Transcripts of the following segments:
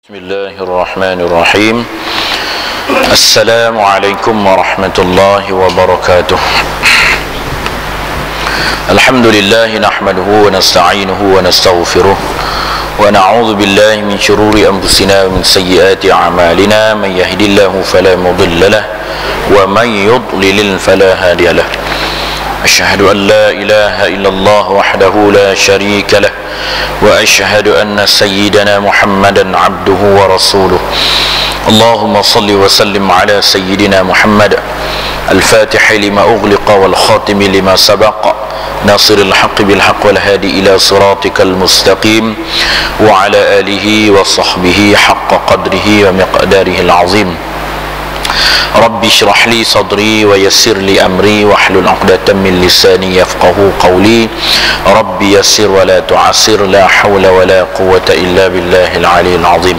Bismillahirrahmanirrahim. Assalamualaikum warahmatullahi wabarakatuh. Alhamdulillah nahmaduhu wa nasta'inuhu wa nastaghfiruh wa na'udzu billahi min shururi anfusina wa min sayyiati a'malina. Man yahdihillahu fala mudilla lahu wa man yudlil fala hadiya lahu. Asyhadu an la ilaha illallah wahdahu la syarika lah wa asyhadu anna sayyidana Muhammadan abduhu wa rasuluh. Allahumma salli wa sallim ala sayyidina Muhammad al-fatih lima ughliqa wal khatim lima sabaqa nasiril haqqi bil haqq wal hadi ila siratikal mustaqim wa ala alihi wa sahbihi haqqa qadrihi wa miqdarihi al-azim. Rabbi syrah li sadri wa yassir li amri wahlul 'uqdatam min lisani yafqahu qawli. Rabbi yassir wa la tu'assir, la hawla wa la quwwata illa billahil 'aliyyil 'azim.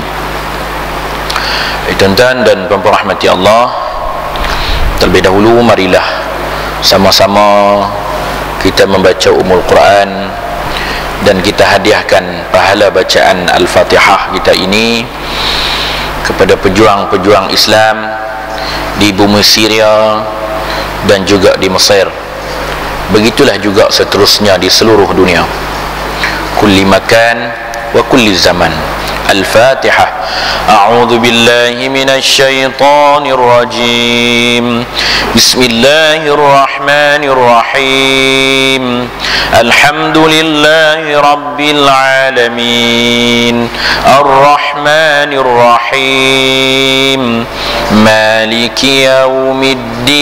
Tuan-tuan dan puan-puan rahmati Allah, terlebih dahulu marilah sama-sama kita membaca Ummul Quran dan kita hadiahkan pahala bacaan Al-Fatihah kita ini kepada pejuang-pejuang Islam di bumi Syria dan juga di Mesir. Begitulah juga seterusnya di seluruh dunia, kulli makan wa kulli zaman. Al-Fatihah. A'udzu billahi minasy syaithanir rajim. Bismillahirrahmanirrahim. Alhamdulillahi rabbil alamin. Ar-Rahmanir Rahim. Maliki yaumiddin.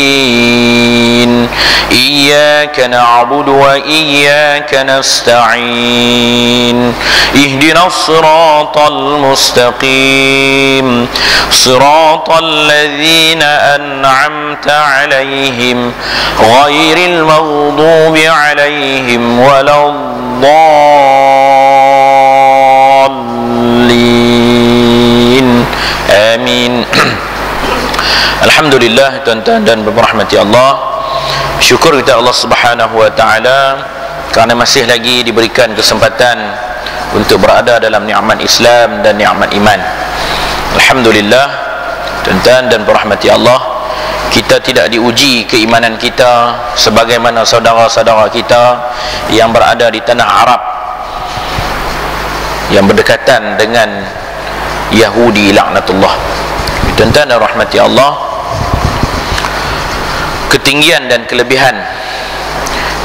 Iyyaka na'budu wa iyyaka nasta'in. Ihdinas siratal المستقيم صراط الذين أنعمت عليهم غير المغضوب عليهم ولا الضالين آمين. Alhamdulillah, tuan-tuan dan berahmati Allah, syukur kita Allah Subhanahu wa taala kerana masih lagi diberikan kesempatan untuk berada dalam nikmat Islam dan nikmat iman. Alhamdulillah, tuan-tuan dan berahmati Allah, kita tidak diuji keimanan kita sebagaimana saudara-saudara kita yang berada di tanah Arab yang berdekatan dengan Yahudi laknatullah. Tuan-tuan dan rahmati Allah, ketinggian dan kelebihan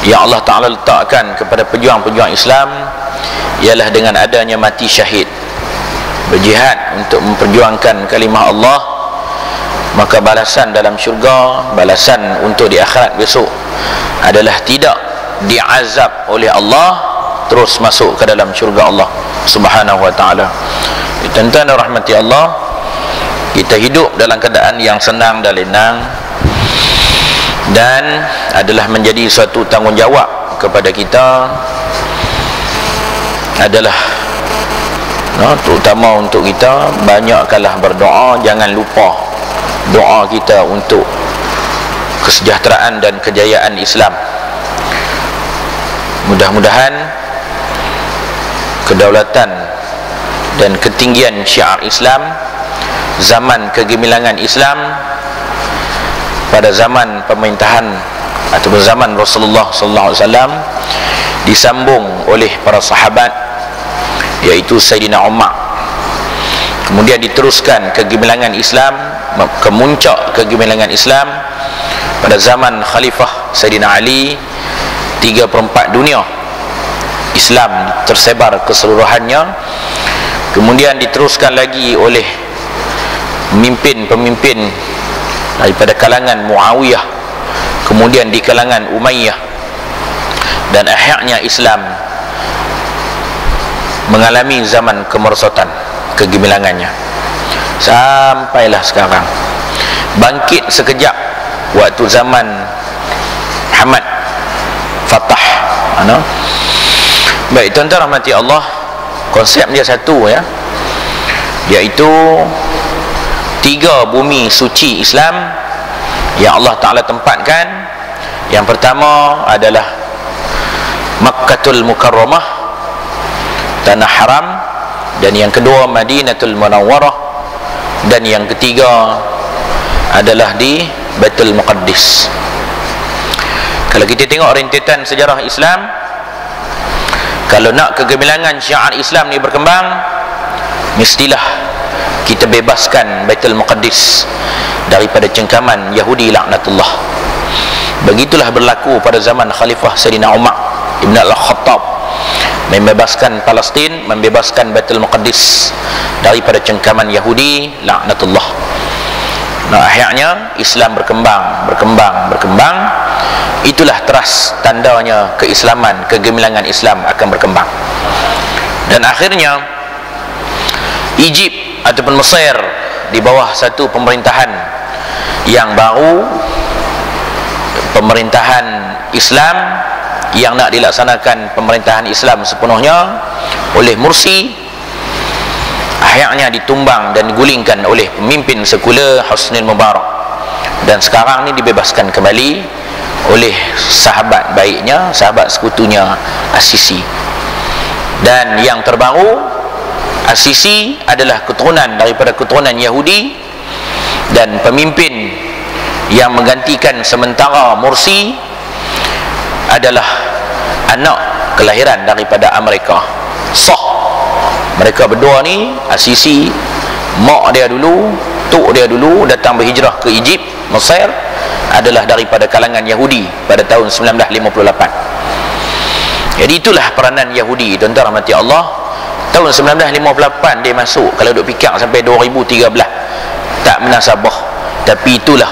yang Allah Ta'ala letakkan kepada pejuang-pejuang Islam ialah dengan adanya mati syahid, berjihad untuk memperjuangkan kalimah Allah, maka balasan dalam syurga, balasan untuk di akhirat besok adalah tidak diazab oleh Allah, terus masuk ke dalam syurga Allah Subhanahu wa ta'ala. Tuan-tuan dan rahmati Allah, kita hidup dalam keadaan yang senang dan lenang, dan adalah menjadi suatu tanggungjawab kepada kita adalah terutama untuk kita banyakkanlah berdoa. Jangan lupa doa kita untuk kesejahteraan dan kejayaan Islam. Mudah-mudahan kedaulatan dan ketinggian syiar Islam, zaman kegemilangan Islam pada zaman pemerintahan atau zaman Rasulullah sallallahu alaihi wasallam disambung oleh para sahabat, yaitu Sayyidina Umar. Kemudian diteruskan kegemilangan Islam, kemuncak kegemilangan Islam pada zaman Khalifah Sayyidina Ali. 3/4 dunia Islam tersebar keseluruhannya. Kemudian diteruskan lagi oleh pemimpin-pemimpin daripada kalangan Muawiyah, kemudian di kalangan Umayyah, dan akhirnya Islam mengalami zaman kemerosotan, kegemilangannya, sampailah sekarang. Bangkit sekejap waktu zaman Muhammad Fatah. Baik, tuan-tuan rahmati Allah, konsep dia satu, ya, iaitu 3 bumi suci Islam yang Allah Ta'ala tempatkan. Yang pertama adalah Makkatul Mukarramah, tanah haram dan yang kedua Madinatul Munawwarah, dan yang ketiga adalah di Baitul Maqdis. Kalau kita tengok rentetan sejarah Islam, kalau nak kegemilangan syiar Islam ni berkembang, mestilah kita bebaskan Baitul Maqdis daripada cengkaman Yahudi laknatullah. Begitulah berlaku pada zaman Khalifah Sayyidina Umar Ibn al-Khattab, membebaskan Palestin, membebaskan Baitul Maqdis daripada cengkaman Yahudi laknatullah. Nah, akhirnya Islam berkembang. Itulah teras tandanya keislaman, kegemilangan Islam akan berkembang. Dan akhirnya Egypt ataupun Mesir di bawah satu pemerintahan yang baru, pemerintahan Islam yang nak dilaksanakan pemerintahan Islam sepenuhnya oleh Mursi, akhirnya ditumbang dan digulingkan oleh pemimpin sekular Hosni Mubarak, dan sekarang ni dibebaskan kembali oleh sahabat baiknya, sahabat sekutunya As-Sisi. Dan yang terbaru, As-Sisi adalah keturunan daripada keturunan Yahudi, dan pemimpin yang menggantikan sementara Mursi adalah anak kelahiran daripada Amerika. Mereka berdua ni, As-Sisi, mak dia dulu, tok dia dulu datang berhijrah ke Egypt, Mesir, adalah daripada kalangan Yahudi pada tahun 1958. Jadi itulah peranan Yahudi, tuan-tuan rahmati Allah. Tahun 1958 dia masuk, kalau duk fikir sampai 2013 tak menasabah. Tapi itulah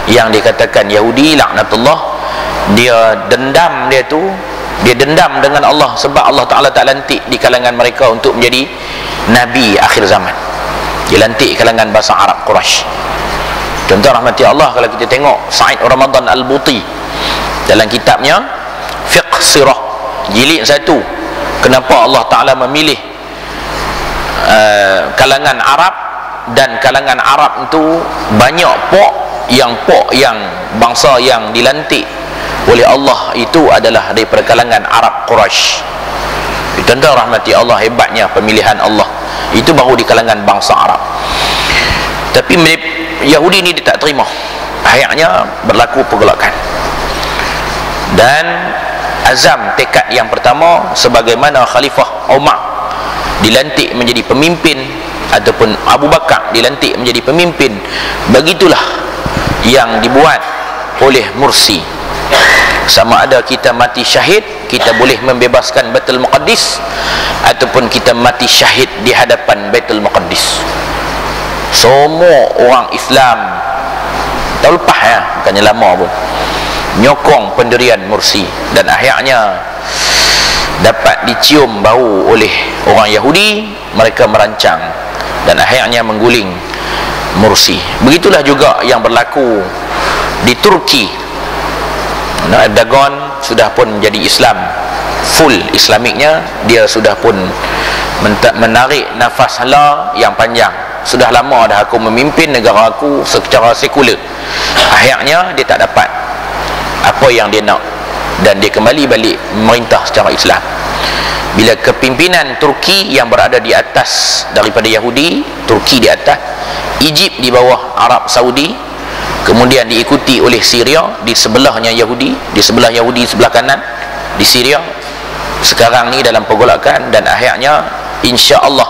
yang dikatakan Yahudi laknatullah. Dia dendam, dia dendam dengan Allah sebab Allah Ta'ala tak lantik di kalangan mereka untuk menjadi Nabi akhir zaman. Dia lantik kalangan bahasa Arab Quraisy. Tuan-tuan rahmati Allah, kalau kita tengok Said Ramadan Al-Buti dalam kitabnya Fiqh Sirah jilid 1, kenapa Allah Ta'ala memilih kalangan Arab, dan kalangan Arab itu banyak pok yang bangsa yang dilantik oleh Allah itu adalah daripada kalangan Arab Quraisy. Tuan-tuan rahmati Allah, hebatnya pemilihan Allah. Itu baru di kalangan bangsa Arab. Tapi Yahudi ni dia tak terima. Akhirnya berlaku pergolakan, dan azam tekad yang pertama, sebagaimana Khalifah Umar dilantik menjadi pemimpin, ataupun Abu Bakar dilantik menjadi pemimpin, begitulah yang dibuat oleh Mursi. Sama ada kita mati syahid, kita boleh membebaskan Baitul Maqdis, ataupun kita mati syahid di hadapan Baitul Maqdis. Semua orang Islam tahun lepas bukannya lama pun, nyokong pendirian Mursi, dan akhirnya dapat dicium bau oleh orang Yahudi. Mereka merancang dan akhirnya mengguling Mursi. Begitulah juga yang berlaku di Turki. Erdogan sudah pun menjadi Islam, full Islamiknya, dia sudah pun menarik nafas hala yang panjang. Sudah lama dah aku memimpin negara aku secara sekular. Akhirnya dia tak dapat apa yang dia nak, dan dia kembali balik memerintah secara Islam. Bila kepimpinan Turki yang berada di atas daripada Yahudi, Turki di atas, Egypt di bawah Arab Saudi, kemudian diikuti oleh Syria di sebelahnya Yahudi, di sebelah Yahudi sebelah kanan di Syria. Sekarang ni dalam pergolakan, dan akhirnya insya-Allah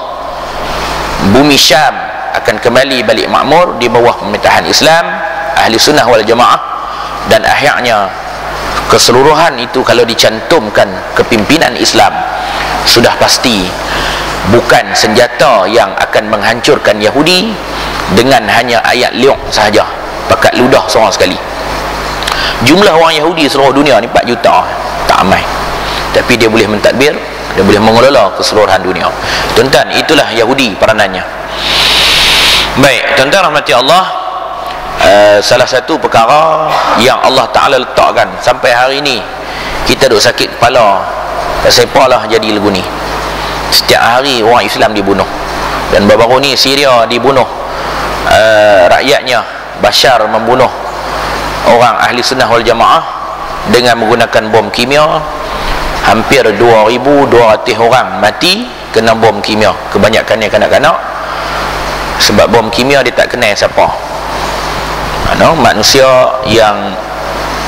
bumi Syam akan kembali balik makmur di bawah pemerintahan Islam, Ahli Sunnah wal Jamaah. Dan akhirnya keseluruhan itu kalau dicantumkan kepimpinan Islam, sudah pasti bukan senjata yang akan menghancurkan Yahudi dengan hanya ayat liuk sahaja, pakat ludah seorang sekali. Jumlah orang Yahudi seluruh dunia ni 4 juta, tak ramai, tapi dia boleh mentadbir, dia boleh mengelola keseluruhan dunia. Tuan-tuan, itulah Yahudi peranannya. Baik, tuan-tuan rahmati Allah, salah satu perkara yang Allah Ta'ala letakkan sampai hari ini kita duk sakit kepala, pasal apalah jadi lagu ni. Setiap hari orang Islam dibunuh, dan baru-baru ni Syria dibunuh rakyatnya. Bashar membunuh orang Ahli Sunnah wal Jamaah dengan menggunakan bom kimia. Hampir 2,200 orang mati kena bom kimia. Kebanyakannya kanak-kanak, sebab bom kimia dia tak kenal siapa. Manusia yang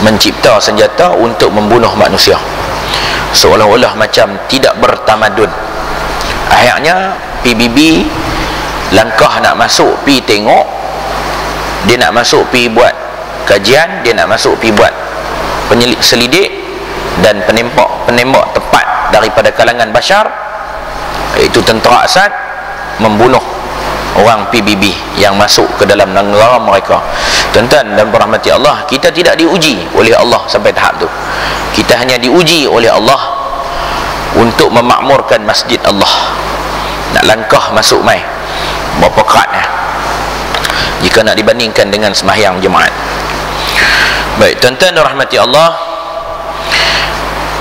mencipta senjata untuk membunuh manusia, seolah-olah macam tidak bertamadun. Akhirnya PBB langkah nak masuk pi tengok, dia nak masuk pi buat kajian, dia nak masuk pi buat selidik, dan penembak tepat daripada kalangan Bashar, iaitu tentera Asad, membunuh orang PBB yang masuk ke dalam negara mereka. Tuan-tuan dan rahmati Allah, kita tidak diuji oleh Allah sampai tahap tu. Kita hanya diuji oleh Allah untuk memakmurkan masjid Allah. Nak langkah masuk mai berapa keratnya jika nak dibandingkan dengan sembahyang jemaat. Baik, tuan-tuan dan rahmati Allah,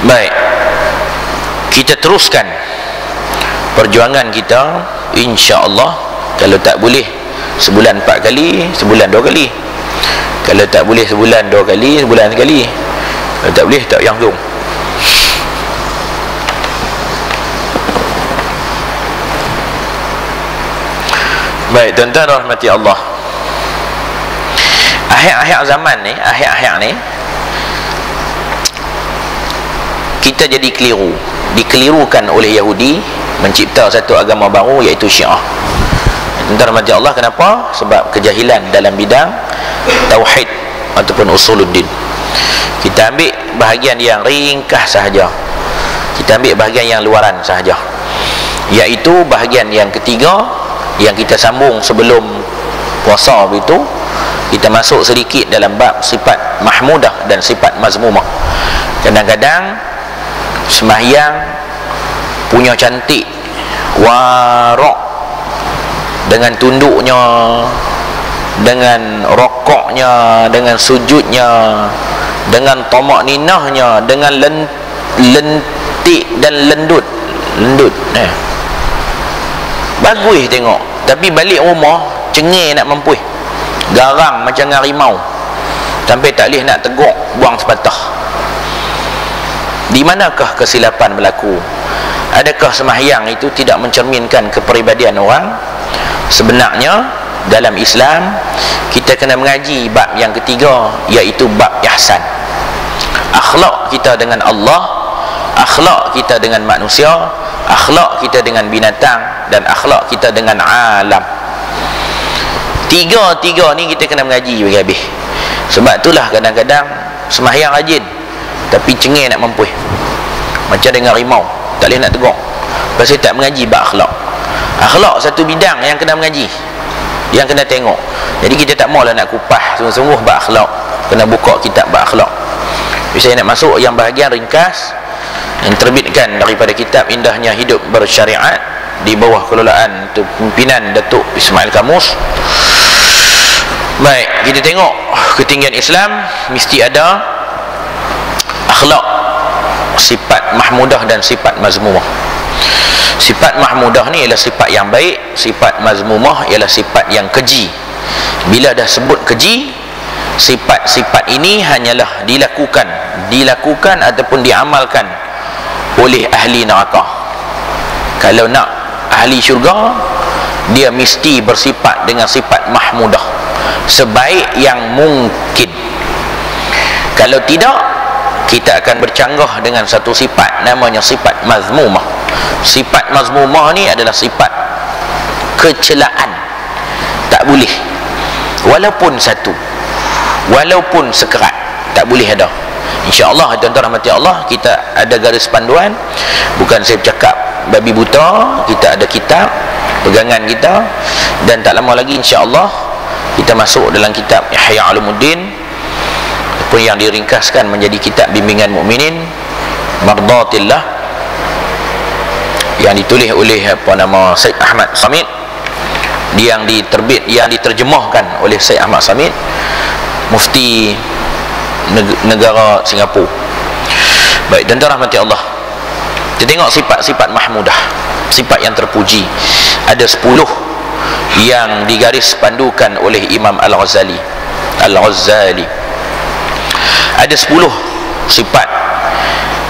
baik, kita teruskan perjuangan kita, insya-Allah. Kalau tak boleh sebulan 4 kali, sebulan 2 kali. Kalau tak boleh sebulan 2 kali, sebulan sekali. Kalau tak boleh, tak langsung. Baik, tuan-tuan rahmati Allah, akhir-akhir zaman ni, akhir-akhir ni kita jadi keliru, dikelirukan oleh Yahudi mencipta satu agama baru, iaitu Syiah. Tuan-tuan rahmati Allah, kenapa? Sebab kejahilan dalam bidang tauhid ataupun usuluddin. Kita ambil bahagian yang ringkas sahaja, kita ambil bahagian yang luaran sahaja, iaitu bahagian yang ketiga yang kita sambung sebelum puasa itu. Kita masuk sedikit dalam bab sifat mahmudah dan sifat mazmumah. Kadang-kadang sembahyang punya cantik, warak, dengan tunduknya, dengan rokoknya, dengan sujudnya, dengan tamak ninahnya, dengan lentik dan lendut bagus tengok, tapi balik rumah cengih nak mempuih, garang macam harimau, sampai tak boleh nak teguk, buang sepatah. Di manakah kesilapan berlaku? Adakah sembahyang itu tidak mencerminkan kepribadian orang? Sebenarnya dalam Islam kita kena mengaji bab yang ketiga, iaitu bab ihsan. Akhlak kita dengan Allah, akhlak kita dengan manusia, akhlak kita dengan binatang, dan akhlak kita dengan alam. Tiga-tiga ni kita kena mengaji bagi habis. Sebab itulah kadang-kadang sembahyang rajin tapi cengih nak mempuih, macam dengan rimau, tak boleh nak tegak, pasal tak mengaji bab akhlak. Akhlak satu bidang yang kena mengaji, yang kena tengok. Jadi kita tak maulah nak kupas sungguh-sungguh bab akhlak, kena buka kitab bab akhlak. Saya nak masuk yang bahagian ringkas yang terbitkan daripada kitab Indahnya Hidup Bersyariat di bawah kelolaan pimpinan Datuk Ismail Kamus. Baik, kita tengok ketinggian Islam mesti ada akhlak, sifat mahmudah dan sifat mazmumah. Sifat mahmudah ni ialah sifat yang baik, sifat mazmumah ialah sifat yang keji. Bila dah sebut keji, sifat-sifat ini hanyalah dilakukan ataupun diamalkan oleh ahli neraka. Kalau nak ahli syurga, dia mesti bersifat dengan sifat mahmudah, sebaik yang mungkin. Kalau tidak, kita akan bercanggah dengan satu sifat, namanya sifat mazmumah. Sifat mazmumah ni adalah sifat kecelaan, tak boleh, walaupun satu, walaupun sekerat, tak boleh ada. InsyaAllah tuan-tuan rahmati Allah, kita ada garis panduan, bukan saya bercakap babi buta. Kita ada kitab pegangan kita, dan tak lama lagi insyaAllah kita masuk dalam kitab Ihya Ulumuddin, pun yang diringkaskan menjadi kitab bimbingan mukminin Mardatillah, yang ditulis oleh Syed Ahmad Samit, yang diterjemahkan oleh Syed Ahmad Samit, Mufti negara Singapura. Baik, tuan-tuan rahmati Allah, kita tengok sifat-sifat mahmudah, sifat yang terpuji. Ada 10 yang digaris pandukan oleh Imam Al-Ghazali. Ada 10 sifat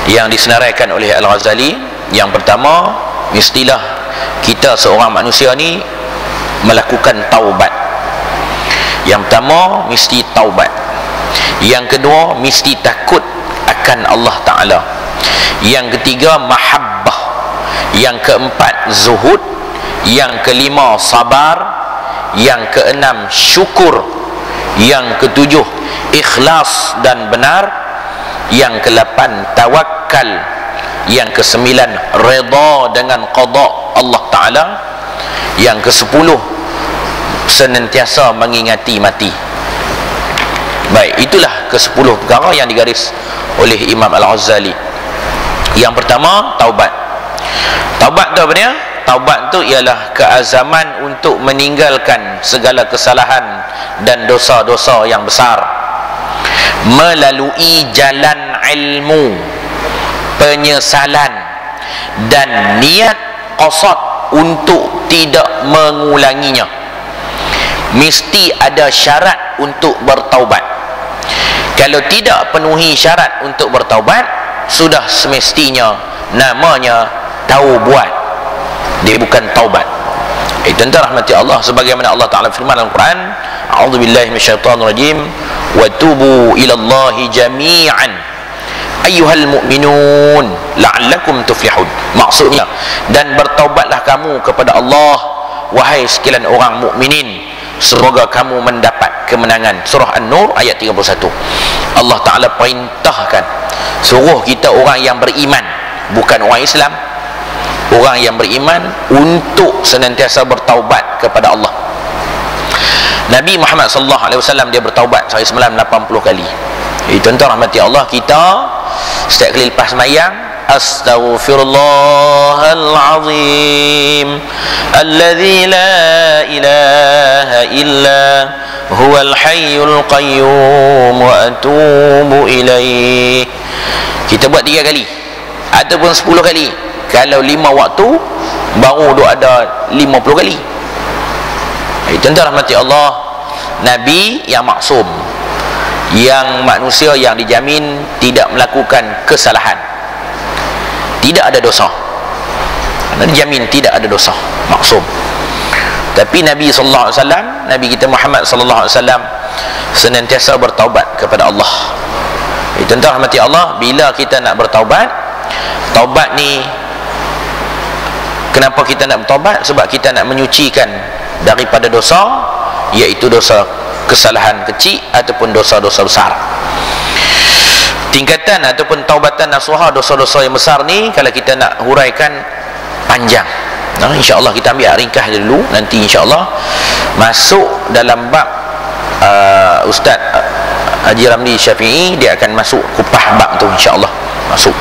yang disenaraikan oleh Al-Ghazali. Yang pertama, mestilah kita seorang manusia ni melakukan taubat. Yang pertama, mesti taubat. Yang kedua, mesti takut akan Allah Ta'ala. Yang ketiga, mahabbah. Yang keempat, zuhud. Yang kelima, sabar. Yang keenam, syukur. Yang ketujuh, ikhlas dan benar. Yang ke-8, tawakal. Yang ke-9, redha dengan qada Allah Ta'ala. Yang ke-10, senantiasa mengingati mati. Baik, itulah ke-10 perkara yang digaris oleh Imam Al-Ghazali. Yang pertama, taubat. Taubat tu apa dia? Taubat tu ialah keazaman untuk meninggalkan segala kesalahan dan dosa-dosa yang besar melalui jalan ilmu, penyesalan dan niat qasad untuk tidak mengulanginya. Mesti ada syarat untuk bertaubat. Kalau tidak penuhi syarat untuk bertaubat, sudah semestinya namanya taubat, dia bukan taubat. Tuan-tuan rahmati Allah, sebagaimana Allah Ta'ala firman dalam Quran, a'udzubillahi minasyaitonirrajim, wa tubu ilallahi jami'an ayyuhal mu'minun la'allakum tuflihun. Maksudnya, dan bertaubatlah kamu kepada Allah, wahai sekalian orang mukminin, semoga kamu mendapat kemenangan. Surah An-Nur ayat 31. Allah Ta'ala perintahkan, suruh kita orang yang beriman, bukan orang Islam, orang yang beriman, untuk senantiasa bertaubat kepada Allah. Nabi Muhammad SAW dia bertaubat sehari semalam 80 kali. Tuan-tuan rahmati Allah, kita setiap kali lepas sembahyang, astaghfirullahalazim alladzi la ilaha illa huwal hayyul qayyum wa atubu ilaih. Kita buat 3 kali ataupun 10 kali. Kalau 5 waktu, baru duk ada 50 kali. Tuan-tuan rahmati Allah, Nabi yang maksum, yang manusia yang dijamin tidak melakukan kesalahan, tidak ada dosa, dijamin tidak ada dosa, maksum. Tapi Nabi sallallahu alaihi wasallam, Nabi kita Muhammad sallallahu alaihi wasallam senantiasa bertaubat kepada Allah. Tuan-tuan rahmati Allah, bila kita nak bertaubat, taubat ni, kenapa kita nak bertaubat? Sebab kita nak menyucikan daripada dosa, iaitu dosa kesalahan kecil ataupun dosa-dosa besar. Tingkatan ataupun taubatan nasuha, dosa-dosa yang besar ni, kalau kita nak huraikan panjang. InsyaAllah kita ambil ringkas dulu, nanti insyaAllah masuk dalam bab Ustaz Haji Ramli Syafi'i, dia akan masuk kupah bab tu insyaAllah. Masuk,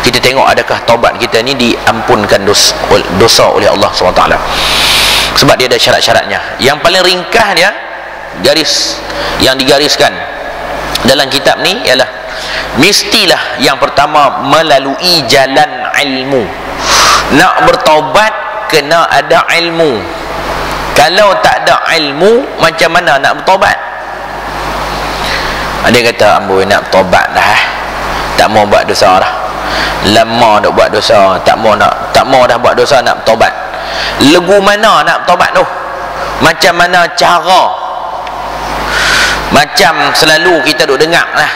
kita tengok adakah taubat kita ni diampunkan dosa oleh Allah SWT. Sebab dia ada syarat-syaratnya. Yang paling ringkas dia, garis yang digariskan dalam kitab ni ialah, mestilah yang pertama melalui jalan ilmu. Nak bertaubat kena ada ilmu. Kalau tak ada ilmu, macam mana nak bertaubat? Ada kata, amboi nak bertaubat dah, tak mau buat dosa dah, lama dah buat dosa, tak mau dah buat dosa, nak bertaubat. Lagu mana nak bertaubat tu? Macam mana cara? Macam selalu kita duk dengar lah,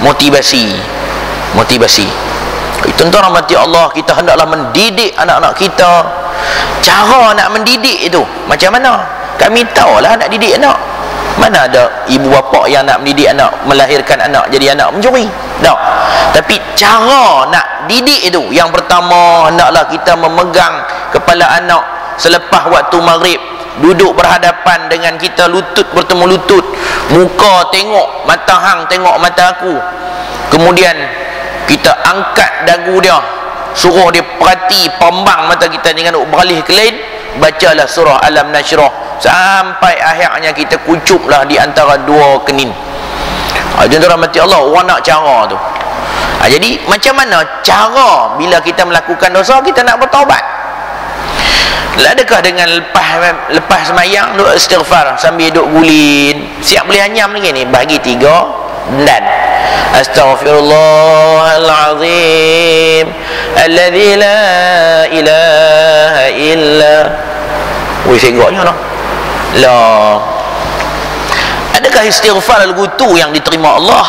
motivasi. Tuan-tuan rahmati Allah, kita hendaklah mendidik anak-anak kita. Cara nak mendidik itu macam mana? Kami tahulah nak didik anak. Mana ada ibu bapa yang nak mendidik anak, melahirkan anak jadi anak mencuri? Tak. Tapi cara nak didik itu, yang pertama hendaklah kita memegang kepala anak selepas waktu maghrib, duduk berhadapan dengan kita, lutut bertemu lutut, muka tengok mata hang, tengok mata aku. Kemudian kita angkat dagu dia, suruh dia perhati, pembang mata kita, jangan beralih ke lain. Bacalah surah Alam Nashrah sampai akhirnya, kita kucuplah di antara dua kening. Tuan-tuan rahmati Allah, orang nak cara tu. Jadi macam mana cara bila kita melakukan dosa, kita nak bertaubat? Adakah dengan lepas semayang duk istighfar sambil duk gulin, siap boleh anyam lagi ni? Bagi 3 dan astaghfirullahalazim alladzi la ilaha Oi, segaknya dah. Lah, adakah istighfar lagu tu yang diterima Allah?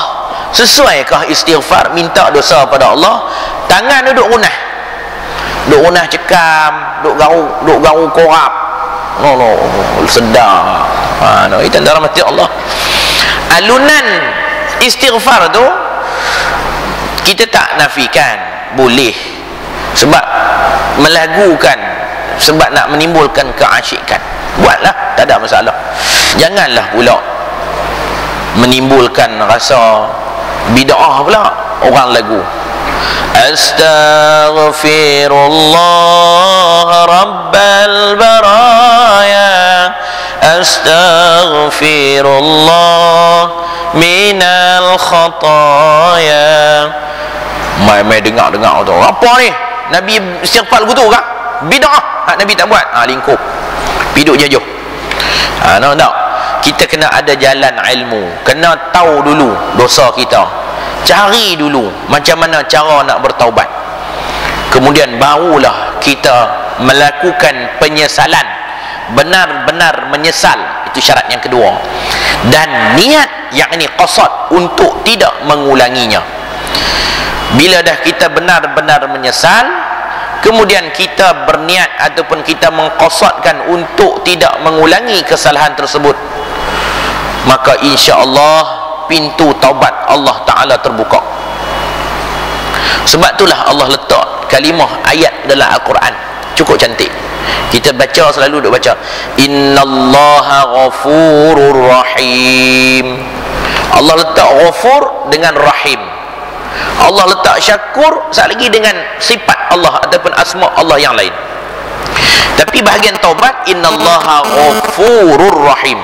Sesuaikah istighfar minta dosa pada Allah? Tangan duduk runah, duduk runah cekam, duduk garu korap. No, sedar. No, itu antara mati Allah. Alunan istighfar tu kita tak nafikan, boleh, sebab melagukan, sebab nak menimbulkan keasyikan, buatlah, tak ada masalah. Janganlah pula menimbulkan rasa bid'ah pula orang lagu. Astaghfirullah rabbal baraya, astaghfirullah minal khataya. Mai dengar tu, apa ni? Nabi istighfar lagu tu kah? Bid'ah. Nabi tak buat. Lingkup, piduk jajuh. No. Kita kena ada jalan ilmu, kena tahu dulu dosa kita, cari dulu macam mana cara nak bertaubat, kemudian barulah kita melakukan penyesalan, benar-benar menyesal. Itu syarat yang kedua. Dan niat, yakni qasad, untuk tidak mengulanginya. Bila dah kita benar-benar menyesal, kemudian kita berniat ataupun kita mengqasadkan untuk tidak mengulangi kesalahan tersebut, maka insya-Allah pintu taubat Allah Ta'ala terbuka. Sebab itulah Allah letak kalimah ayat dalam Al-Quran cukup cantik. Kita baca, selalu duk baca, innallaha ghafurur rahim. Allah letak ghafur dengan rahim. Allah letak syakur sekali lagi dengan sifat Allah ataupun asma Allah yang lain. Tapi bahagian taubat, innallaha ghafurur rahim.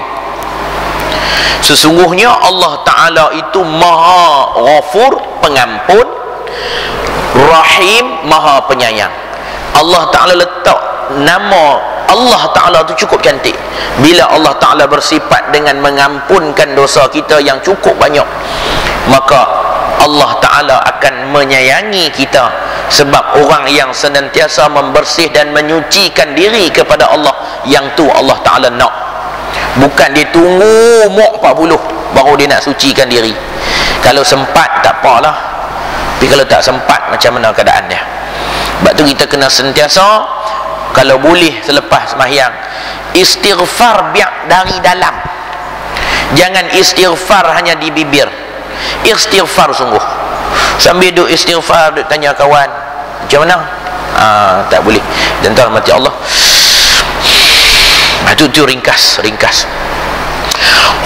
Sesungguhnya Allah Ta'ala itu maha ghafur, pengampun, rahim, maha penyayang. Allah Ta'ala letak nama Allah Ta'ala itu cukup cantik. Bila Allah Ta'ala bersifat dengan mengampunkan dosa kita yang cukup banyak, maka Allah Ta'ala akan menyayangi kita. Sebab orang yang senantiasa membersih dan menyucikan diri kepada Allah, yang tu Allah Ta'ala nak. Bukan dia tunggu umur 40 baru dia nak sucikan diri. Kalau sempat tak apalah, tapi kalau tak sempat, macam mana keadaan dia? Sebab tu kita kena sentiasa, kalau boleh selepas sembahyang, istighfar biar dari dalam. Jangan istighfar hanya di bibir. Istighfar sungguh. Sambil duk istighfar, duk tanya kawan, macam mana? Tak boleh. Dan tuan mati Allah. Itu ringkas.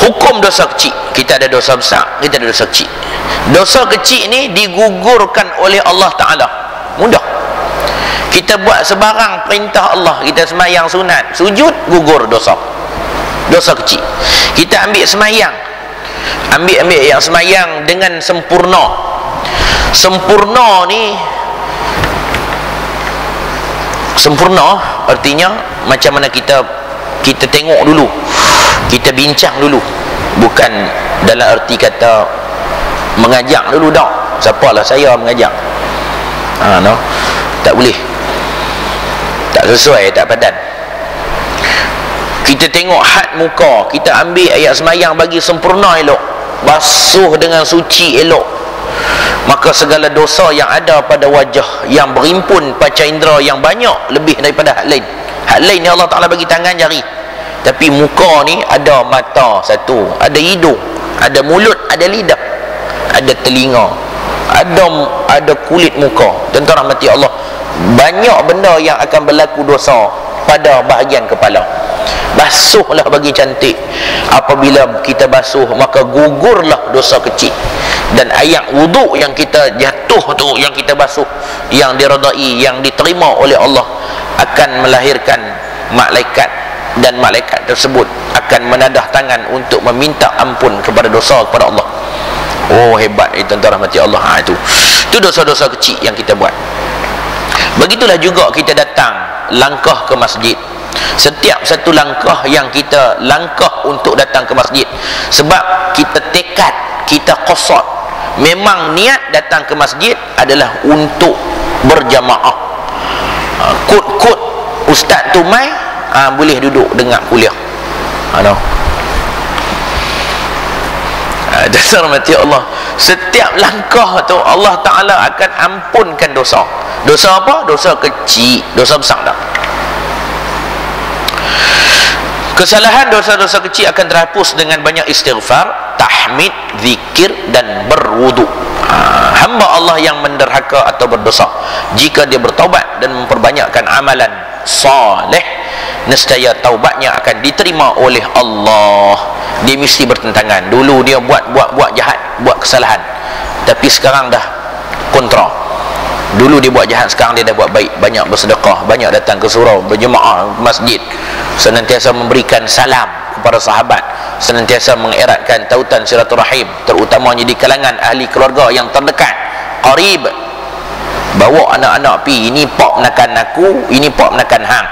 Hukum dosa kecil. Kita ada dosa besar, kita ada dosa kecil. Dosa kecil ni digugurkan oleh Allah Ta'ala. Mudah. Kita buat sebarang perintah Allah, kita semayang sunat, sujud, gugur dosa kecil. Kita ambil semayang, ambil yang semayang dengan sempurna. Sempurna ni, sempurna artinya macam mana kita tengok dulu, kita bincang dulu, bukan dalam arti kata mengajak dulu dah. Siapalah saya mengajak? No, tak boleh, tak sesuai, tak padan. Kita tengok had muka, kita ambil ayat semayang bagi sempurna elok, basuh dengan suci elok, maka segala dosa yang ada pada wajah yang berimpun panca indera yang banyak lebih daripada hak lain. Hak lain ni Allah Ta'ala bagi tangan, jari, tapi muka ni ada mata satu, ada hidung, ada mulut, ada lidah, ada telinga, ada kulit muka. Tuan-tuan rahmati Allah, banyak benda yang akan berlaku dosa pada bahagian kepala. Basuhlah bagi cantik. Apabila kita basuh, maka gugurlah dosa kecil. Dan ayat wuduk yang kita jatuh tu, yang kita basuh, yang diredai, yang diterima oleh Allah, akan melahirkan malaikat, dan malaikat tersebut akan menadah tangan untuk meminta ampun kepada dosa kepada Allah. Oh, hebat tuan-tuan rahmati Allah. Itu dosa-dosa kecil yang kita buat. Begitulah juga kita datang langkah ke masjid. Setiap satu langkah yang kita langkah untuk datang ke masjid, sebab kita tekad, kita qasad, memang niat datang ke masjid adalah untuk berjamaah. Kod ustaz tu mai, boleh duduk dengar kuliah. No. Dasar mati Allah, setiap langkah tu Allah Ta'ala akan ampunkan dosa. Dosa apa? Dosa kecil, dosa besar tak. Kesalahan dosa-dosa kecil akan terhapus dengan banyak istighfar, tahmid, zikir dan berwudu. Hamba Allah yang menderhaka atau berdosa, jika dia bertaubat dan memperbanyakkan amalan saleh, nescaya taubatnya akan diterima oleh Allah. Dia mesti bertentangan. Dulu dia buat jahat, buat kesalahan, tapi sekarang dah kontra. Dulu dia buat jahat, sekarang dia dah buat baik, banyak bersedekah, banyak datang ke surau, berjemaah masjid, senantiasa memberikan salam kepada sahabat, senantiasa mengeratkan tautan silaturahim, terutamanya di kalangan ahli keluarga yang terdekat, qarib. Bawa anak-anak pi, ini pak menakan aku, ini pak menakan hang.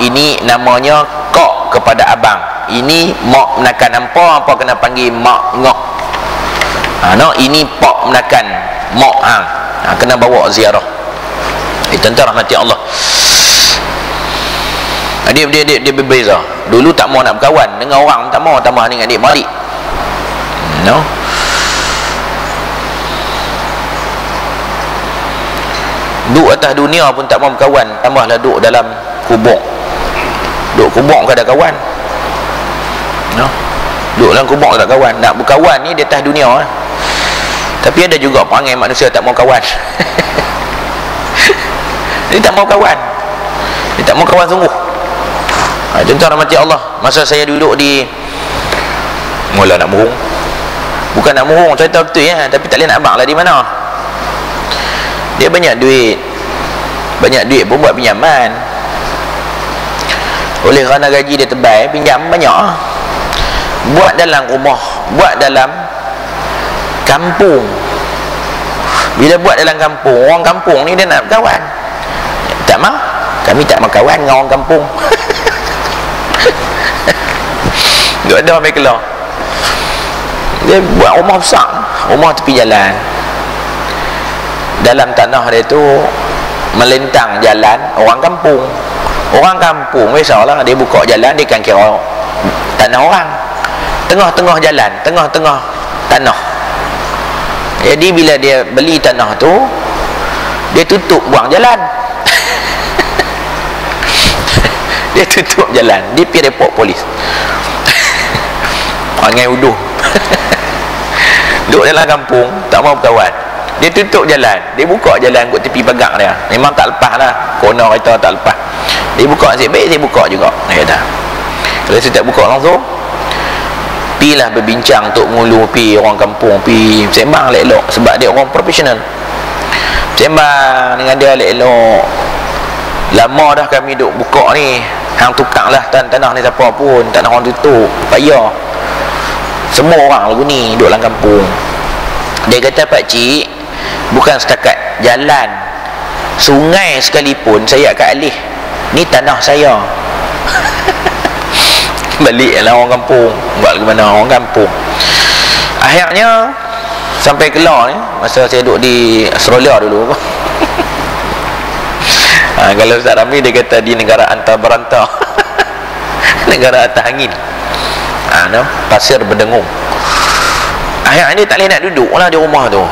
Ini namanya kok kepada abang, ini mak menakan hampa, kena panggil mak ngok. Ini pak menakan mak hang, kena bawa ziarah. Tuan-tuan rahmati Allah, dia berbeza. Dulu tak mau nak berkawan dengan orang, tak mau tambah dengan adik-beradik. Duduk atas dunia pun tak mau berkawan, tambahlah duduk dalam kubur. Duduk kubur ke ada kawan. Duduk dalam kubur tak kawan. Nak berkawan ni di atas dunia. Tapi ada juga perangai manusia tak mau kawan. Dia tak mau kawan. Dia tak mau kawan sungguh. Contoh rahmati Allah, masa saya duduk di mula nak murung. Bukan nak murung, cerita betul ya, tapi tak boleh nak abang lah di mana. Dia banyak duit pun buat pinjaman. Oleh kerana gaji dia tebal, pinjam banyak. Buat dalam rumah, buat dalam kampung. Bila buat dalam kampung, orang kampung ni dia nak berkawan, tak mau. Kami tak mau kawan dengan orang kampung. Tak ada ambil keluar. Dia buat rumah besar, rumah tepi jalan. Dalam tanah dia tu melintang jalan orang kampung. Orang kampung biasalah, dia buka jalan, dia kan kira tanah orang. Tengah-tengah jalan, tengah-tengah tanah. Jadi bila dia beli tanah tu, dia tutup buang jalan. Dia tutup jalan, dia pergi report polis. Angai uduh. Duduk dalam kampung, tak mau berkawan. Dia tutup jalan, dia buka jalan kat tepi pagar dia. Memang tak lepas lah, corner kereta tak lepas. Dia buka nasib baik, saya buka juga. Dia kata, kalau saya tak buka langsung, pilah berbincang untuk mulu, pi orang kampung, pi sembang elok-elok. Sebab dia orang profesional, sembang dengan dia elok-elok. Lama dah kami duk buka ni, hang tukar lah tanah ni siapa pun, tanah orang tutup, payah. Semua orang lagu ni duduk dalam kampung. Dia kata, pakcik, bukan setakat jalan, sungai sekalipun saya akan alih. Ni tanah saya. Baliklah orang kampung. Buat ke mana orang kampung. Akhirnya sampai keluar ni, masa saya duduk di Australia dulu. Kalau Ustaz Ramli dia kata di negara antah berantah. Negara atas angin. Pasir berdengung. Akhirnya dia tak boleh nak duduk lah di rumah tu.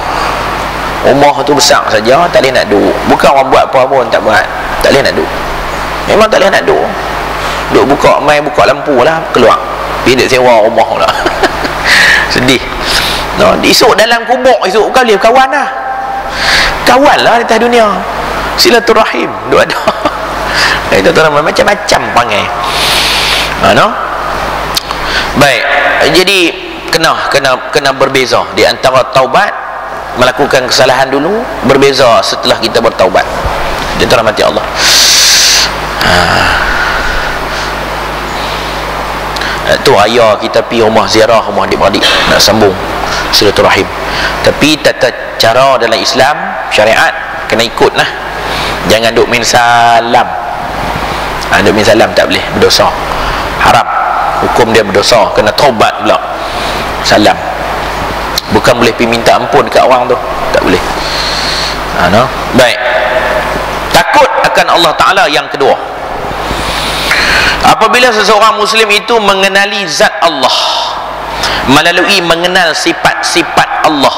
Rumah tu besar saja, tak boleh nak duduk. Bukan orang buat apa pun, tak buat. Tak boleh nak duduk. Memang tak boleh nak duduk. Duduk buka mai, buka lampu lah, keluar. Pindah sewa rumah pula. Sedih. Esok dalam kubur, esok kau boleh kawan lah. Kawan lah di atas dunia. Silaturahim duk ada. Itu tuan-tuan, macam-macam panggil. Baik, jadi kena berbeza di antara taubat, melakukan kesalahan dulu, berbeza setelah kita bertaubat. Dia rahmati Allah. Tu ayah kita pergi rumah ziarah, rumah adik-beradik, nak sambung silaturahim. Tapi tata cara dalam Islam syariat kena ikut lah. Jangan duk main salam. Duk main salam tak boleh, berdosa, haram. Hukum dia berdosa, kena taubat pula. Salam bukan boleh pergi minta ampun dekat orang tu, tak boleh. Baik, takut akan Allah Ta'ala yang kedua. Apabila seseorang Muslim itu mengenali zat Allah melalui mengenal sifat-sifat Allah,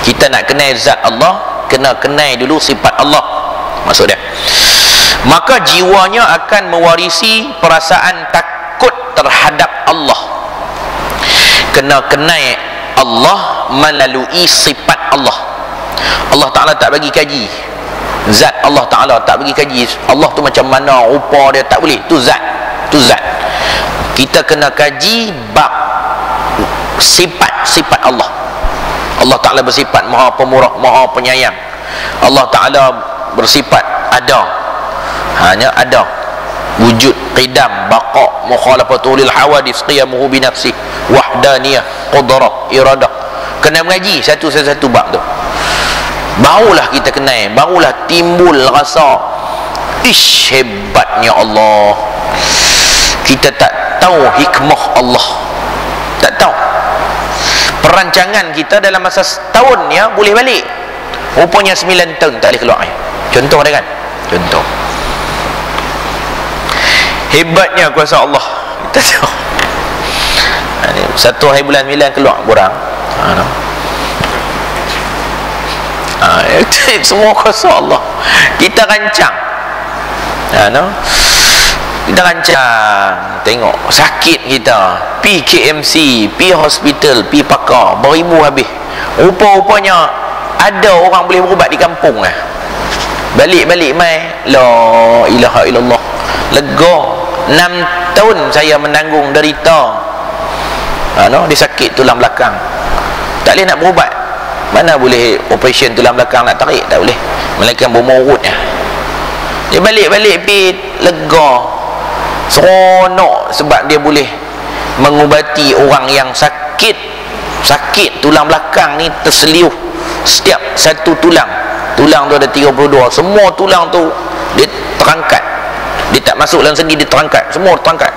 kita nak kenal zat Allah, kena kenal dulu sifat Allah, maksud dia. Maka jiwanya akan mewarisi perasaan takut terhadap Allah. Kena kenal Allah melalui sifat Allah. Allah Ta'ala tak bagi kaji zat Allah Ta'ala, tak bagi kaji Allah tu macam mana, rupa dia, tak boleh. Tu zat, tu zat. Kita kena kaji bab sifat-sifat Allah. Allah Ta'ala bersifat maha pemurah, maha penyayang. Allah Ta'ala bersifat ada, hanya ada, wujud, qidam, baqa, mukhalafatu lil hawadis, qiyamuhu bi nafsi, wahdaniyah, qudrah, iradah. Kena mengaji satu-satu bab tu, barulah kita kenal, barulah timbul rasa ish, hebatnya Allah. Kita tak tahu hikmah Allah, tak tahu. Perancangan kita dalam masa setahun ya boleh balik, rupanya 9 tahun tak boleh keluar. Contoh dia kan, contoh hebatnya kuasa Allah. Kita tahu satu hari bulan 9 keluar kurang. Itu semua kuasa Allah. Kita rancang, kita rancang, tengok sakit kita, pi KMC, pi hospital, pi pakar, beribu habis. Rupa-rupanya ada orang boleh berubat di kampung lah. Balik-balik mai, la ilaha illallah, lega. 6 tahun saya menanggung derita, dia sakit tulang belakang, tak boleh nak berubat. Mana boleh operation tulang belakang nak tarik, tak boleh, melainkan bermurut ya. Dia balik-balik pi lega, seronok, sebab dia boleh mengubati orang yang sakit tulang belakang ni, terseliuh. Setiap satu tulang tu ada 32, semua tulang tu dia terangkat, dia tak masuk dalam sendi, dia terangkat, semua terangkat.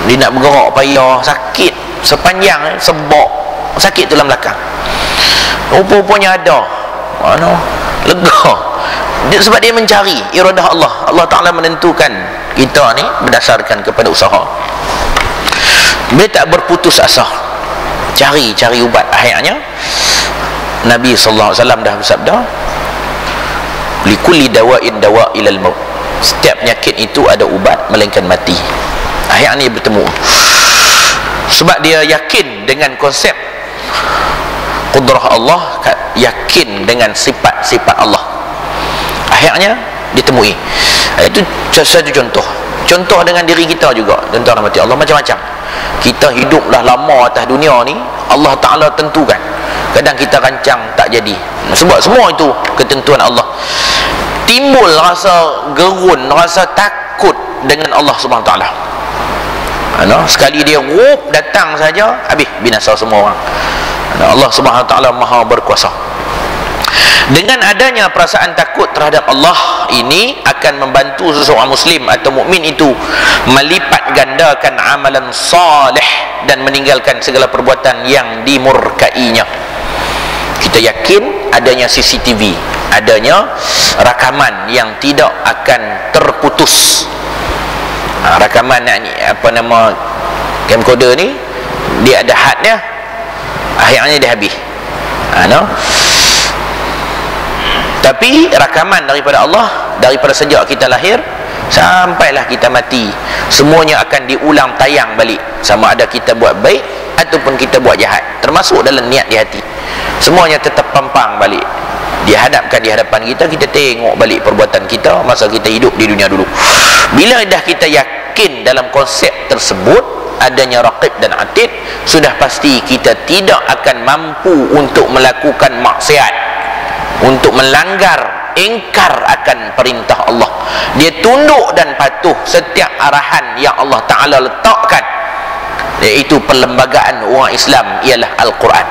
Dia nak bergerak payah, sakit sepanjang sebab sakit tulang belakang. Rupa-rupanya ada, lega. Sebab dia mencari iradah Allah. Allah Ta'ala menentukan kita ni berdasarkan kepada usaha. Dia tak berputus asa, cari ubat. Akhirnya Nabi SAW dah bersabda, likulli dawa'in dawa'ilal maut, setiap penyakit itu ada ubat melainkan mati. Akhirnya dia bertemu, sebab dia yakin dengan konsep qudrah Allah, yakin dengan sifat-sifat Allah. Akhirnya ditemui. Itu satu contoh dengan diri kita juga. Dan tuan rahmati Allah, macam-macam. Kita hiduplah lama atas dunia ni, Allah Ta'ala tentukan. Kadang kita rancang tak jadi, sebab semua itu ketentuan Allah. Timbul rasa gerun, rasa takut dengan Allah Subhanahu Wa Ta'ala. Sekali dia datang saja, habis binasa semua orang. Allah Subhanahu Wa Ta'ala maha berkuasa. Dengan adanya perasaan takut terhadap Allah ini akan membantu seseorang Muslim atau mukmin itu melipat gandakan amalan salih dan meninggalkan segala perbuatan yang dimurkainya. Kita yakin adanya CCTV, adanya rakaman yang tidak akan terputus. Rakaman camcorder ni, dia ada hadnya, akhirnya dia habis. Tapi rakaman daripada Allah, daripada sejak kita lahir sampailah kita mati, semuanya akan diulang tayang balik, sama ada kita buat baik ataupun kita buat jahat, termasuk dalam niat di hati. Semuanya tetap pampang balik, dihadapkan di hadapan kita. Kita tengok balik perbuatan kita masa kita hidup di dunia dulu. Bila dah kita yakin dalam konsep tersebut, adanya raqib dan atid, sudah pasti kita tidak akan mampu untuk melakukan maksiat, untuk melanggar, ingkar akan perintah Allah. Dia tunduk dan patuh setiap arahan yang Allah Ta'ala letakkan, iaitu perlembagaan orang Islam ialah Al-Quran.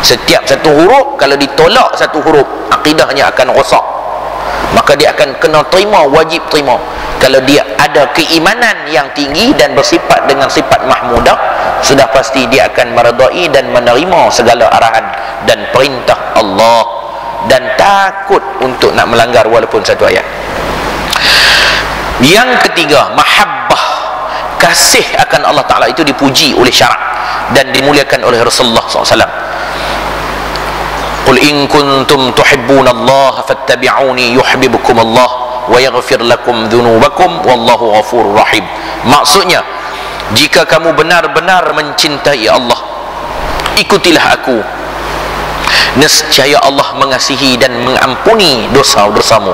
Setiap satu huruf, kalau ditolak satu huruf, akidahnya akan rosak, maka dia akan kena terima, wajib terima. Kalau dia ada keimanan yang tinggi dan bersifat dengan sifat mahmudah, sudah pasti dia akan meredai dan menerima segala arahan dan perintah Allah, dan takut untuk nak melanggar walaupun satu ayat. Yang ketiga, mahabbah, kasih akan Allah Ta'ala itu dipuji oleh syarak dan dimuliakan oleh Rasulullah SAW. Qul in kuntum tuhibbuna Allah fattabi'uni yuhibbukum Allah wa yaghfir lakum dhunubakum wallahu ghafurur rahim. Maksudnya, jika kamu benar-benar mencintai Allah, ikutilah aku, nescaya Allah mengasihi dan mengampuni dosa-dosamu.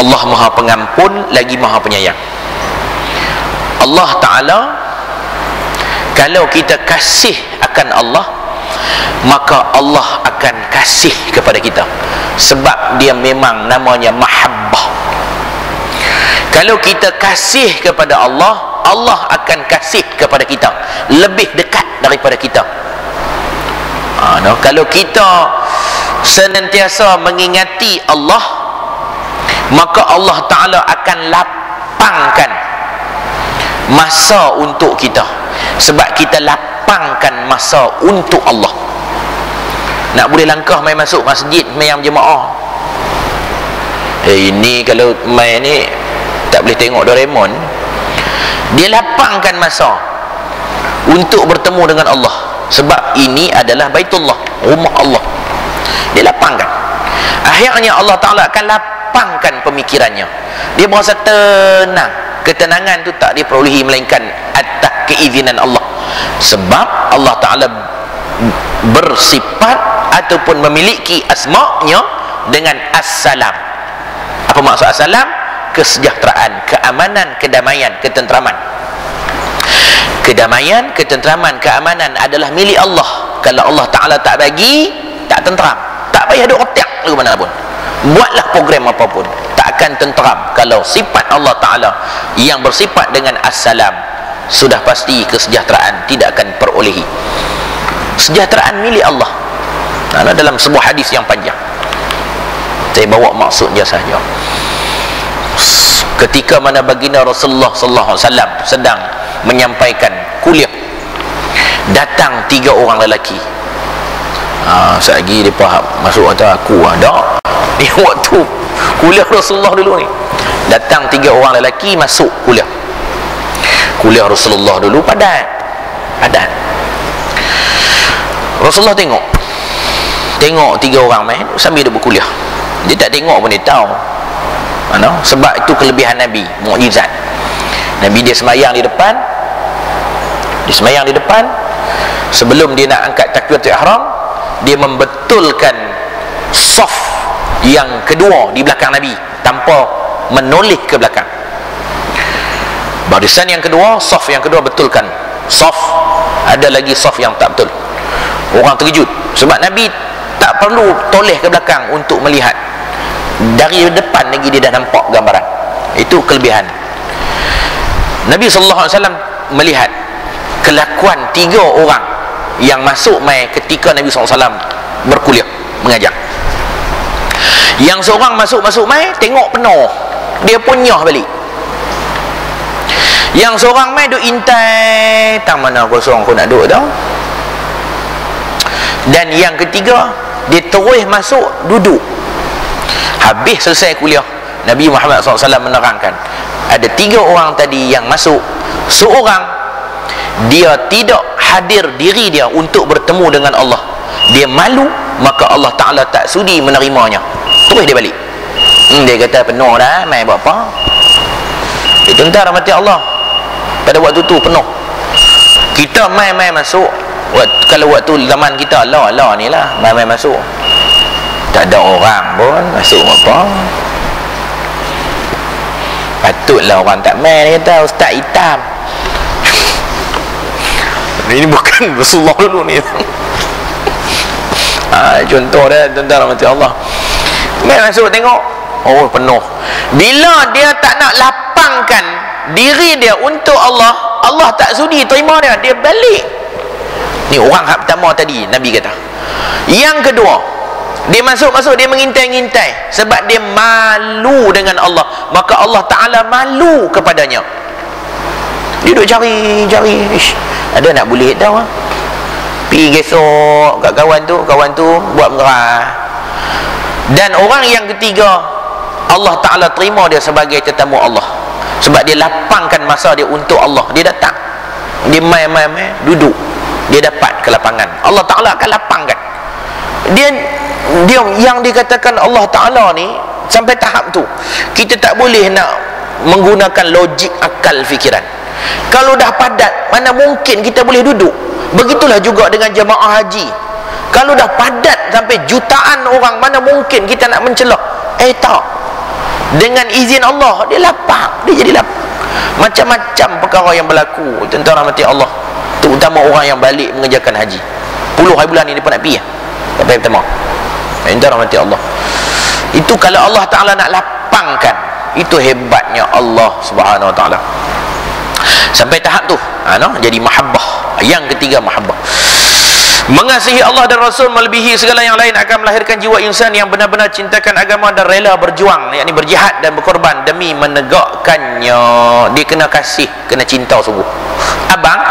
Allah Maha Pengampun lagi Maha Penyayang. Allah Ta'ala, kalau kita kasih akan Allah, maka Allah akan kasih kepada kita, sebab dia memang namanya mahabbah. Kalau kita kasih kepada Allah, Allah akan kasih kepada kita, lebih dekat daripada kita. Kalau kita senantiasa mengingati Allah, maka Allah Ta'ala akan lapangkan masa untuk kita, sebab kita lapangkan masa untuk Allah. Nak boleh langkah main masuk masjid, main jemaah. Ini kalau main ni tak boleh tengok Doraemon. Dia lapangkan masa untuk bertemu dengan Allah, sebab ini adalah Baitullah, rumah Allah. Dia lapangkan. Akhirnya Allah Ta'ala akan lapangkan pemikirannya. Dia berasa tenang. Ketenangan tu tak diperolehi melainkan atas keizinan Allah, sebab Allah Ta'ala bersifat ataupun memiliki asma'nya dengan As-Salam. Apa maksud As-Salam? Kesejahteraan, keamanan, kedamaian, ketenteraman. Kedamaian, ketenteraman, keamanan adalah milik Allah. Kalau Allah Ta'ala tak bagi, tak tenteram. Tak payah duk otak ke mana pun, buatlah program apapun, tak akan tenteram. Kalau sifat Allah Ta'ala yang bersifat dengan As-Salam, sudah pasti kesejahteraan tidak akan perolehi. Sejahteraan milik Allah. Dalam sebuah hadis yang panjang, saya bawa maksudnya sahaja. Ketika mana baginda Rasulullah sallallahu alaihi wasallam sedang menyampaikan kuliah, datang 3 orang lelaki. Sekejap dia masuk kata aku ada. Ni waktu kuliah Rasulullah dulu ni, datang 3 orang lelaki masuk kuliah Rasulullah dulu. Padat Rasulullah tengok 3 orang main sambil dia berkuliah. Dia tak tengok pun dia tahu. Sebab itu kelebihan Nabi, mukjizat. Nabi dia semayang di depan. Sebelum dia nak angkat takbiratul ihram, dia membetulkan saf yang kedua di belakang Nabi tanpa menoleh ke belakang. Barisan yang kedua, saf yang kedua betulkan. Saf, ada lagi saf yang tak betul. Orang terkejut sebab Nabi tak perlu toleh ke belakang untuk melihat. Dari depan lagi dia dah nampak gambaran. Itu kelebihan. Nabi SAW melihat kelakuan 3 orang yang masuk mai ketika Nabi SAW berkuliah mengajar. Yang seorang masuk mai tengok penuh, dia pun nyah balik. Yang seorang mai duk intai, tang mana kosong aku nak duduk tau. Dan yang ketiga, dia terus masuk duduk. Habis selesai kuliah, Nabi Muhammad SAW menerangkan, ada 3 orang tadi yang masuk, seorang dia tidak hadir diri dia untuk bertemu dengan Allah, dia malu, maka Allah Ta'ala tak sudi menerimanya, terus dia balik. Dia kata penuh dah, main buat apa? Dia tentang rahmati Allah. Pada waktu tu penuh. Kita main-main masuk. Kalau waktu zaman kita lah ni lah, main-main masuk, tak ada orang pun masuk apa. Patutlah orang tak main. Dia kata ustaz hitam. Ini bukan Rasulullah dulu ni. Contoh dia tentang rahmati Allah. Main masuk tengok, oh penuh. Bila dia tak nak lapangkan diri dia untuk Allah, Allah tak sudi terima dia, dia balik. Ni orang hak pertama tadi Nabi kata. Yang kedua, dia masuk dia mengintai-ngintai sebab dia malu dengan Allah, maka Allah Ta'ala malu kepadanya. Dia duduk cari. Ada nak boleh tahu pergi gesok kat kawan tu buat merah. Dan orang yang ketiga, Allah Ta'ala terima dia sebagai tetamu Allah. Sebab dia lapangkan masa dia untuk Allah. Dia datang, dia main duduk, dia dapat kelapangan. Allah Ta'ala akan lapangkan dia yang dikatakan Allah Ta'ala ni. Sampai tahap tu kita tak boleh nak menggunakan logik akal fikiran. Kalau dah padat, mana mungkin kita boleh duduk. Begitulah juga dengan jemaah haji. Kalau dah padat sampai jutaan orang, mana mungkin kita nak mencelah? Tak. Dengan izin Allah, dia lapang, dia jadi lapang. Macam-macam perkara yang berlaku, tuan-tuan rahmati Allah, terutama orang yang balik mengerjakan haji. 10 hari bulan ni dia pun nak pergi sampai pertama. Tuan-tuan rahmati Allah. Itu kalau Allah Ta'ala nak lapangkan, itu hebatnya Allah Subhanahu Wa Ta'ala. Sampai tahap tu jadi mahabbah. Yang ketiga, mahabbah. Mengasihi Allah dan Rasul melebihi segala yang lain akan melahirkan jiwa insan yang benar-benar cintakan agama dan rela berjuang, yakni berjihad dan berkorban demi menegakkannya. Dia kena kasih, kena cinta sungguh. Abang,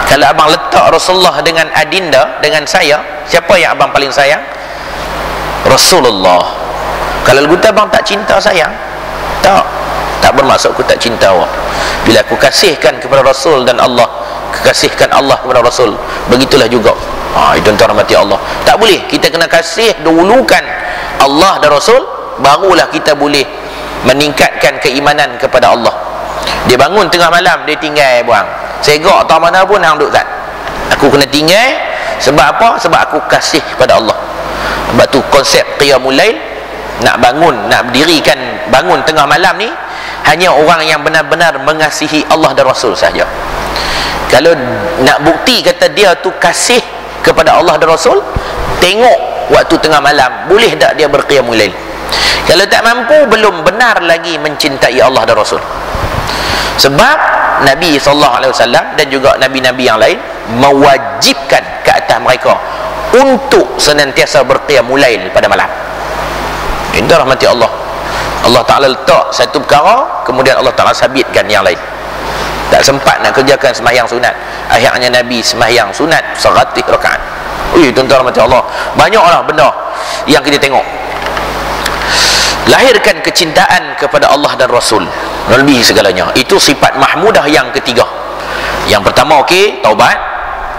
kalau abang letak Rasulullah dengan adinda, dengan saya, siapa yang abang paling sayang? Rasulullah. Kalau kata abang tak cinta sayang, tak bermaksud aku tak cinta awak. Bila aku kasihkan kepada Rasul dan Allah, kasihkan Allah kepada Rasul, begitulah juga. Itu tuan rahmati Allah. Tak boleh, kita kena kasih dahulukan Allah dan Rasul, barulah kita boleh meningkatkan keimanan kepada Allah. Dia bangun tengah malam, dia tinggal buang segak atau mana pun hang duk zat. Aku kena tinggal sebab apa? Sebab aku kasih kepada Allah. Sebab tu konsep qiyamul lail, nak bangun, nak berdirikan bangun tengah malam ni, hanya orang yang benar-benar mengasihi Allah dan Rasul sahaja. Kalau nak bukti kata dia tu kasih kepada Allah dan Rasul, tengok waktu tengah malam, boleh tak dia berqiyamul lail. Kalau tak mampu, belum benar lagi mencintai Allah dan Rasul. Sebab Nabi SAW dan juga Nabi-Nabi yang lain mewajibkan ke atas mereka untuk senantiasa berqiyamul lail pada malam. Itu rahmati Allah. Allah Ta'ala letak satu perkara, kemudian Allah Ta'ala sabitkan yang lain. Tak sempat nak kerjakan sembahyang sunat, akhirnya Nabi sembahyang sunat 100 rakaat. Tuan-tuan rahmati Allah, banyaklah benda yang kita tengok. Lahirkan kecintaan kepada Allah dan Rasul melebihi segalanya. Itu sifat mahmudah yang ketiga. Yang pertama taubat.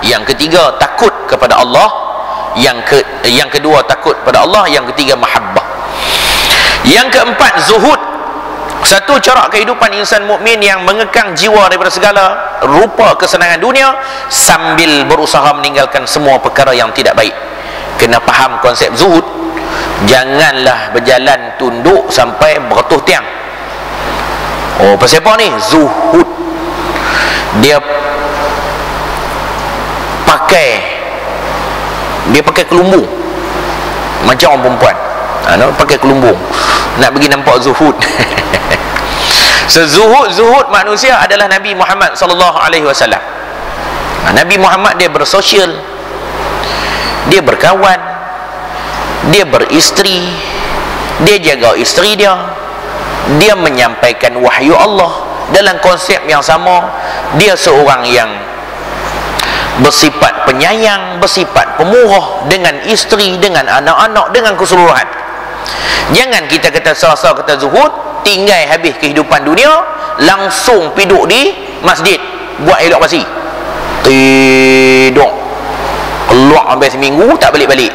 Yang ketiga takut kepada Allah. Yang kedua takut kepada Allah. Yang ketiga mahabbah. Yang keempat zuhud. Satu corak kehidupan insan mukmin yang mengekang jiwa daripada segala rupa kesenangan dunia sambil berusaha meninggalkan semua perkara yang tidak baik. Kena faham konsep zuhud. Janganlah berjalan tunduk sampai beratus tiang. Pasal apa ni? Zuhud. Dia pakai kelumbung macam orang perempuan. Pakai kelumbung nak bagi nampak zuhud. Zuhud manusia adalah Nabi Muhammad sallallahu alaihi wasallam. Nabi Muhammad dia bersosial, dia berkawan, dia beristeri, dia jaga isteri dia, dia menyampaikan wahyu Allah dalam konsep yang sama. Dia seorang yang bersifat penyayang, bersifat pemurah dengan isteri, dengan anak-anak, dengan keseluruhan. Jangan kita kata sasa kata zuhud, tinggal habis kehidupan dunia, langsung piduk di masjid buat elok basi, tidur, keluar sampai seminggu tak balik-balik.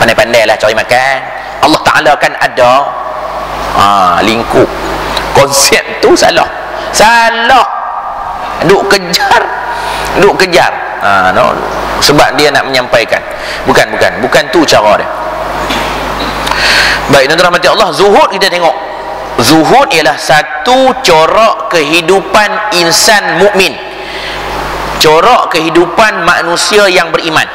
Pandai-pandai lah cari makan. Allah Ta'ala kan ada lingkup. Konsep tu salah. Duk kejar sebab dia nak menyampaikan. Bukan tu cara dia. Baik, tuan-tuan rahmati Allah, zuhud kita tengok. Zuhud ialah satu corak kehidupan insan mukmin, corak kehidupan manusia yang beriman,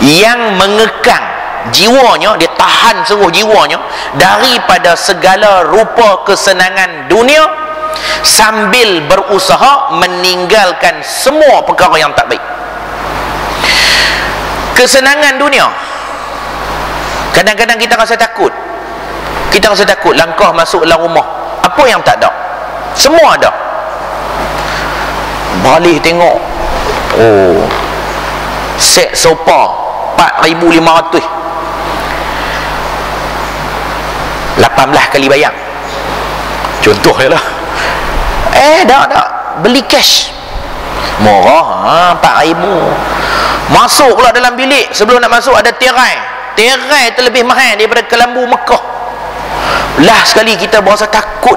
yang mengekang jiwanya, dia tahan sungguh jiwanya daripada segala rupa kesenangan dunia sambil berusaha meninggalkan semua perkara yang tak baik. Kesenangan dunia, kadang-kadang kita rasa takut. Langkah masuk dalam rumah, apa yang tak ada? Semua ada. Balik tengok, set sofa 4,500, 18 kali bayang, contoh je lah. dah beli cash murah, 4,000. Masuk pula dalam bilik, sebelum nak masuk ada tirai tu lebih mahal daripada kelambu Mekah. Last sekali kita berasa takut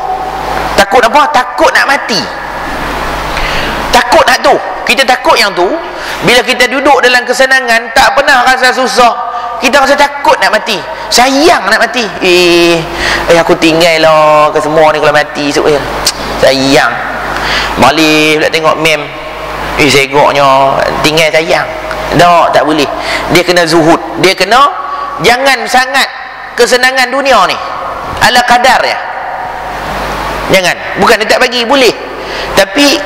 apa? Takut nak mati, takut nak tu. Kita takut yang tu. Bila kita duduk dalam kesenangan, tak pernah rasa susah, kita rasa takut nak mati, sayang nak mati. Aku tinggal lah ke semua ni kalau mati esok ya. Sayang. Balik pula tengok mem, segoknya tinggal sayang. Tak boleh. Dia kena zuhud. Dia kena jangan sangat kesenangan dunia ni ala kadar ya. Jangan. Bukan dia tak bagi, boleh. Tapi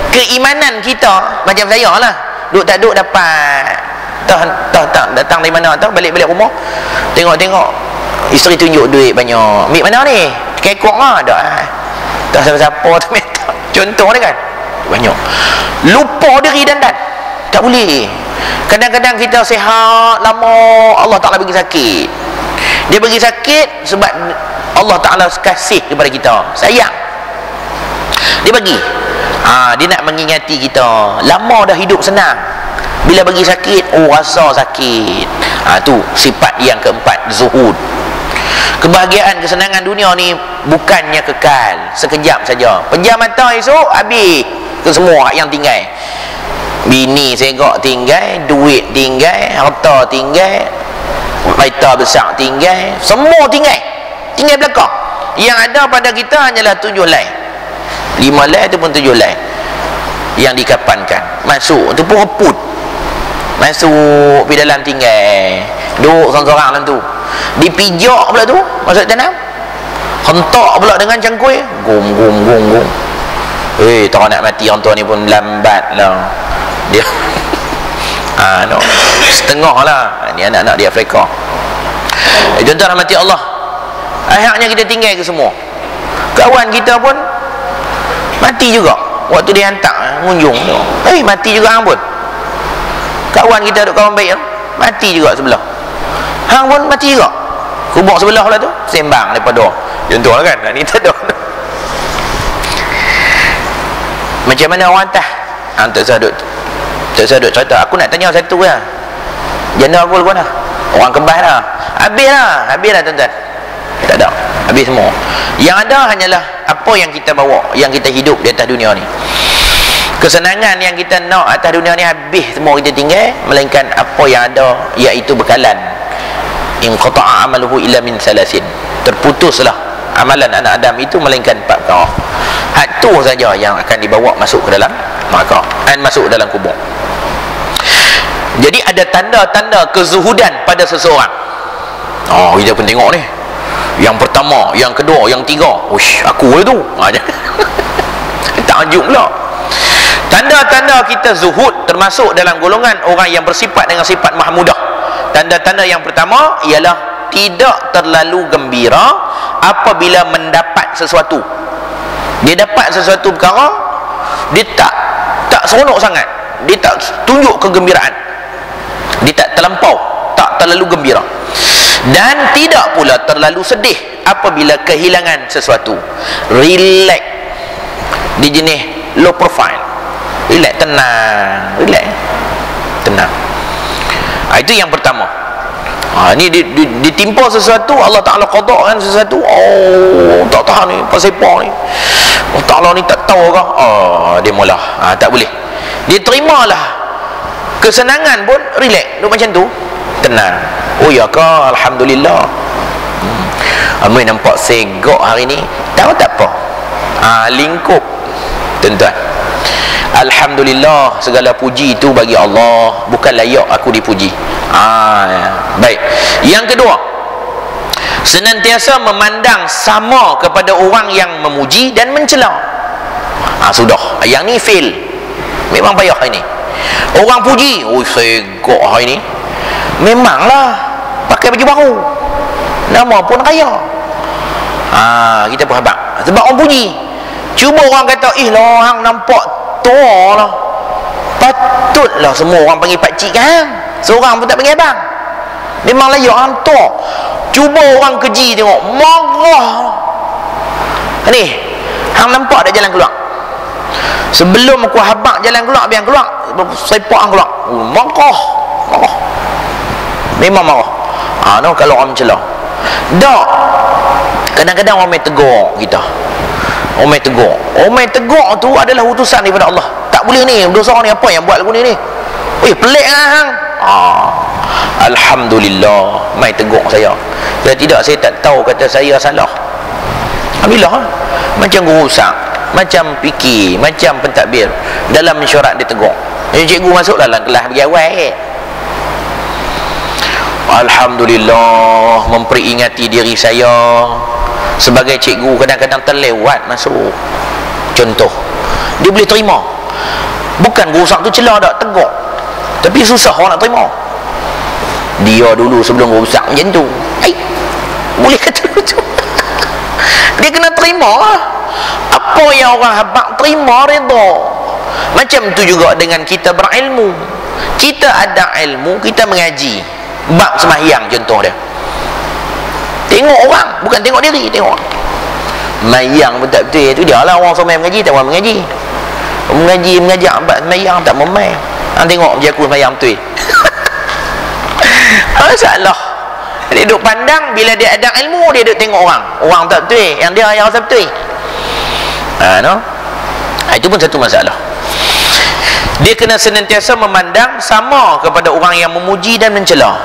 keimanan kita macam saya lah, tak duduk dapat datang dari mana tahu, balik rumah tengok isteri tunjuk duit banyak. Mik mana ni? Kekok lah tak siapa-siapa tu minta. Contoh ni kan banyak. Lupa diri dandan. Tak boleh. Kadang-kadang kita sihat lama, Allah Ta'ala bagi sakit. Dia bagi sakit sebab Allah Ta'ala kasih kepada kita, sayang. Dia bagi. Dia nak mengingati kita. Lama dah hidup senang, bila bagi sakit, rasa sakit. Tu sifat yang keempat, zuhud. Kebahagiaan, kesenangan dunia ni bukannya kekal, sekejap saja. Pejam mata esok habis ke semua yang tinggal. Bini segak tinggal, duit tinggal, harta tinggal, kereta besar tinggal, semua tinggal belakang. Yang ada pada kita hanyalah 7 helai, 5 helai ataupun 7 helai yang dikapankan. Masuk tu pun reput, masuk di dalam tinggal, duduk seorang-seorang dalam tu. Dipijak pula tu masuk tanam, hentak pula dengan cangkui, gum. Tak nak mati orang tua ni pun lambat lah dia. Setengah lah ni anak-anak di Afrika. Tuan-tuan rahmati Allah, akhirnya kita tinggal ke semua. Kawan kita pun mati juga waktu dia hantar mengunjung. Mati juga hang pun. Kawan kita duk kawan baik mati juga sebelah, hang pun mati juga. Kubur sebelah pula tu sembang daripada contoh lah kan. Ni tak ada. Macam mana orang atas? Tak usah duk cerita. Aku nak tanya satu lah, janda aku pun dah orang kebas dah. Habis dah tuan-tuan. Tak ada, habis semua. Yang ada hanyalah apa yang kita bawa, yang kita hidup di atas dunia ni. Kesenangan yang kita nak atas dunia ni habis semua kita tinggal, melainkan apa yang ada, iaitu bekalan. In qata'a amaluhu illa min salasin. Terputuslah amalan anak Adam itu melainkan 4 perkara. Itu saja yang akan dibawa masuk ke dalam neraka dan masuk dalam kubur. Jadi ada tanda-tanda kezuhudan pada seseorang. Kita pun tengok ni. Yang pertama, yang kedua, yang tiga. Aku tu. Takjub pula. Tanda-tanda kita zuhud termasuk dalam golongan orang yang bersifat dengan sifat mahmudah. Tanda-tanda yang pertama ialah tidak terlalu gembira apabila mendapat sesuatu. Dia dapat sesuatu perkara, dia tak seronok sangat, dia tak tunjuk kegembiraan, dia tak terlampau, tak terlalu gembira, dan tidak pula terlalu sedih apabila kehilangan sesuatu. Relax, di jenis low profile, relax, tenang. Itu yang pertama. Ni ditimpa sesuatu, Allah Ta'ala qadakkan sesuatu, tak tahan ni, pasal apa ni, Allah Ta'ala ni tak tahu ke? Dia mula tak boleh. Dia terimalah kesenangan pun, relax, duduk macam tu, tenang. Ya ke? Alhamdulillah. Amai nampak segak hari ni, tahu tak apa, lingkup tuan-tuan. Alhamdulillah, segala puji itu bagi Allah, bukan layak aku dipuji. Baik. Yang kedua, senantiasa memandang sama kepada orang yang memuji dan mencela. Sudah, yang ni fail. Memang payah hari ni. Orang puji, segak hari ni, memanglah pakai baju baru, nama pun raya. Kita pun habaq sebab orang puji. Cuba orang kata, hang nampak tua lah, patutlah semua orang panggil pakcik kan, seorang pun tak panggil abang. Memang layak hang tua. Cuba orang keji tengok, marah ni, hang nampak tak jalan keluar, Sebelum aku habaq jalan keluar, biar keluar, sepak keluar. Marah. Memang marah. No, kalau orang mencela. Tak. Kadang-kadang orang main tegur kita. Orang main tegur tu adalah utusan daripada Allah. Tak boleh ni, dosa ni apa yang buat lagu ni? Pelik lah hang. Alhamdulillah, mai tegur saya. Kalau tidak, saya tak tahu kata saya salah. Alhamdulillah. Macam guru usang, macam fikir, macam pentadbir, dalam mesyuarat dia tegur. Jadi cikgu masuk dalam kelas bagi awal. Alhamdulillah, memperingati diri saya. Sebagai cikgu kadang-kadang terlewat masuk. Contoh, dia boleh terima. Bukan guru usang tu celah tak, tegur. Tapi susah orang nak terima. Dia dulu sebelum rosak macam tu. Boleh kata tu. Dia kena terima lah. Apa yang orang habaq terima, redha. Macam tu juga dengan kita berilmu. Kita ada ilmu, kita mengaji. Bab sembahyang contoh dia. Tengok orang, bukan tengok diri, tengok orang. Mayang pun tak betul. Itu dia lah orang semai mengaji, tak orang mengaji. Mengajak bab sembahyang tak memai. Tengok je aku sembahyang betul. Masalah. Dia duduk pandang, bila dia ada ilmu, dia duduk tengok orang tak betul, yang dia yang rasa betul. Itu pun satu masalah. Dia kena senantiasa memandang sama kepada orang yang memuji dan mencela.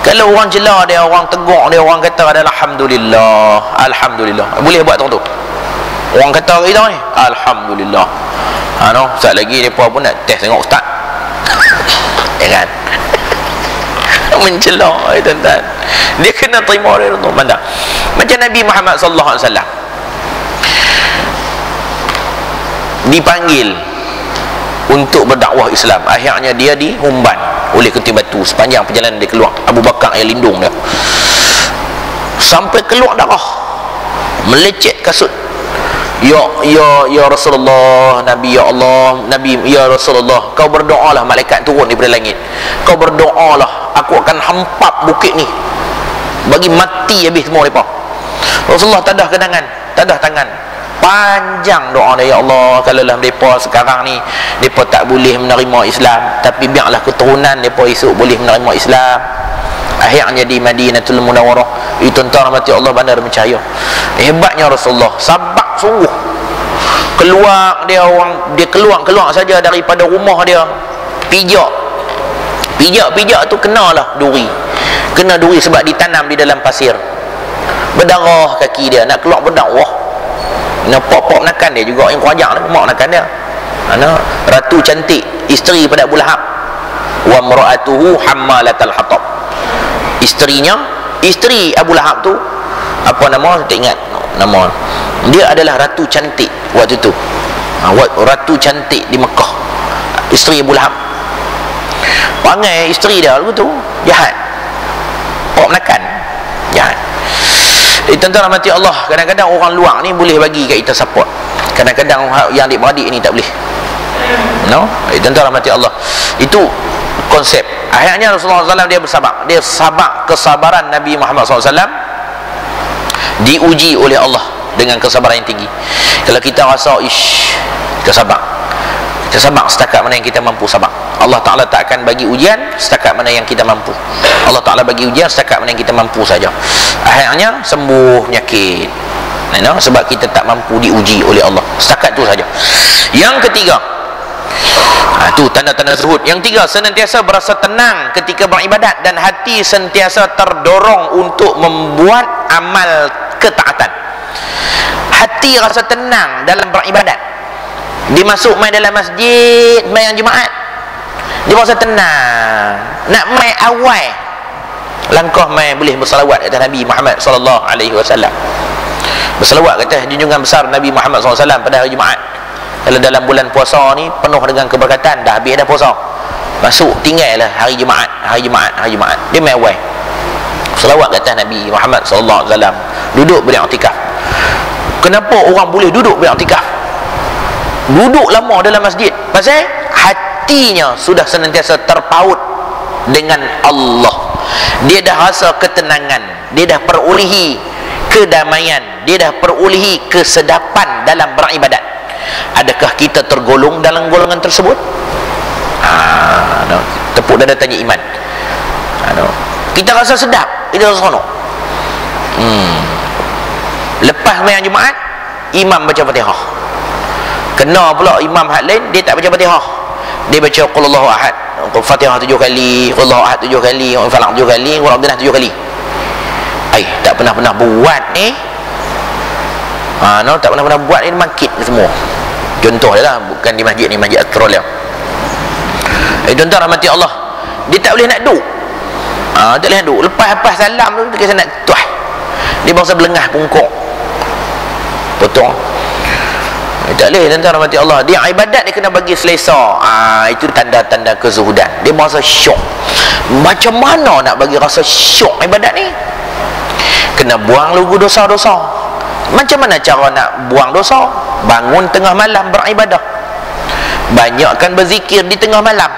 Kalau orang cela dia, orang tegur dia, orang kata adalah Alhamdulillah, boleh buat tu. Orang kata kita ni Alhamdulillah. Sekali lagi mereka pun nak test tengok ustaz. Ya kan? Mencela, tuan-tuan. Dia kena terima dia untuk pandang. Macam Nabi Muhammad sallallahu alaihi wasallam dipanggil untuk berdakwah Islam. Akhirnya dia dihumban oleh ketiak batu sepanjang perjalanan dia keluar. Abu Bakar yang lindung dia sampai keluar darah, melecet kasut. Ya Rasulullah, Nabi, ya Allah, Nabi, ya Rasulullah, kau berdoalah malaikat turun daripada langit. Kau berdoalah, aku akan hampap bukit ni, bagi mati habis semua mereka. Rasulullah tadah tangan, panjang doa dia, ya Allah, kalaulah mereka sekarang ni mereka tak boleh menerima Islam, tapi biarlah keturunan mereka esok boleh menerima Islam. Akhirnya di Madinatul Munawwarah, itu tuan-tuan rahmati Allah, bandar mencahaya. Hebatnya Rasulullah, sabak sungguh. Dia keluar saja daripada rumah dia, pijak tu kenalah duri. Kena duri sebab ditanam di dalam pasir. Berdarah kaki dia, nak keluar berdakwah. Pop nakan dia juga, yang kuajak ni mak nakan dia. Ratu cantik, isteri pada Abu Lahab. Wa mar'atuhu hammalatal hatab. Isteri Abu Lahab tu apa nama, tak ingat nama. Dia adalah ratu cantik waktu tu. Ratu cantik di Mekah, isteri Abu Lahab. Pangai isteri dia lalu tu jahat, pop nakan, jahat. Tuan-tuan rahmati Allah, kadang-kadang orang luar ni boleh bagi kat kita support, kadang-kadang yang adik-beradik ni tak boleh. Tuan-tuan rahmati Allah, itu konsep. Akhirnya Rasulullah SAW dia bersabar. Dia sabar. Kesabaran Nabi Muhammad SAW diuji oleh Allah dengan kesabaran yang tinggi. Kalau kita rasa kita sabar setakat mana yang kita mampu sabar, Allah Ta'ala tak akan bagi ujian setakat mana yang kita mampu. Allah Ta'ala bagi ujian setakat mana yang kita mampu saja. Akhirnya sembuh penyakit, sebab kita tak mampu diuji oleh Allah. Setakat tu saja. Yang ketiga, tu tanda-tanda zuhud. Yang tiga, senantiasa berasa tenang ketika beribadat dan hati sentiasa terdorong untuk membuat amal ketaatan. Hati rasa tenang dalam beribadat. Dia masuk main dalam masjid, main yang jemaat, dia rasa tenang. Nak main awal, langkah main boleh bersalawat atas Nabi Muhammad sallallahu alaihi wasallam. Bersalawat kata junjungan besar Nabi Muhammad sallallahu alaihi wasallam pada hari Jumaat. Kalau dalam bulan puasa ni penuh dengan keberkatan, dah habis dah puasa, masuk tinggallah hari Jumaat. Dia main awal selawat ke atas Nabi Muhammad sallallahu alaihi wasallam, duduk beriktikaf. Kenapa orang boleh duduk beriktikaf, duduk lama dalam masjid? Pasal hatinya sudah senantiasa terpaut dengan Allah. Dia dah rasa ketenangan, dia dah perolehi kedamaian, dia dah perolehi kesedapan dalam beribadat. Adakah kita tergolong dalam golongan tersebut? Tepuk dada tanya iman. Kita rasa sedap, kita rasa seronok. Lepas sembahyang Jumaat, imam baca Fatihah. Kena pula imam hak lain, dia tak baca Fatihah. Dia baca Qul Huwallahu Ahad, Fatihah 7 kali, Qul Huwallahu Ahad 7 kali, Falaq 7 kali, Qul A'udzu 7 kali. Tak pernah buat ni. Tak pernah buat ni, mangkit semua. Contoh dia lah, bukan di masjid ni, Masjid Al-Troliyah. Tuan-tuan rahmati Allah, dia tak boleh nak duduk. Tak boleh nak duduk. Lepas salam tu, dia kata nak tuah. Dia bangsa belengah pungkuk, potong. Tak boleh, tuan-tuan rahmati Allah. Dia ibadat dia kena bagi selesa. Itu tanda-tanda kezuhudan. Dia bangsa syok. Macam mana nak bagi rasa syok ibadat ni? Kena buang lugu dosa-dosa. Macam mana cara nak buang dosa? Bangun tengah malam beribadah, banyakkan berzikir di tengah malam.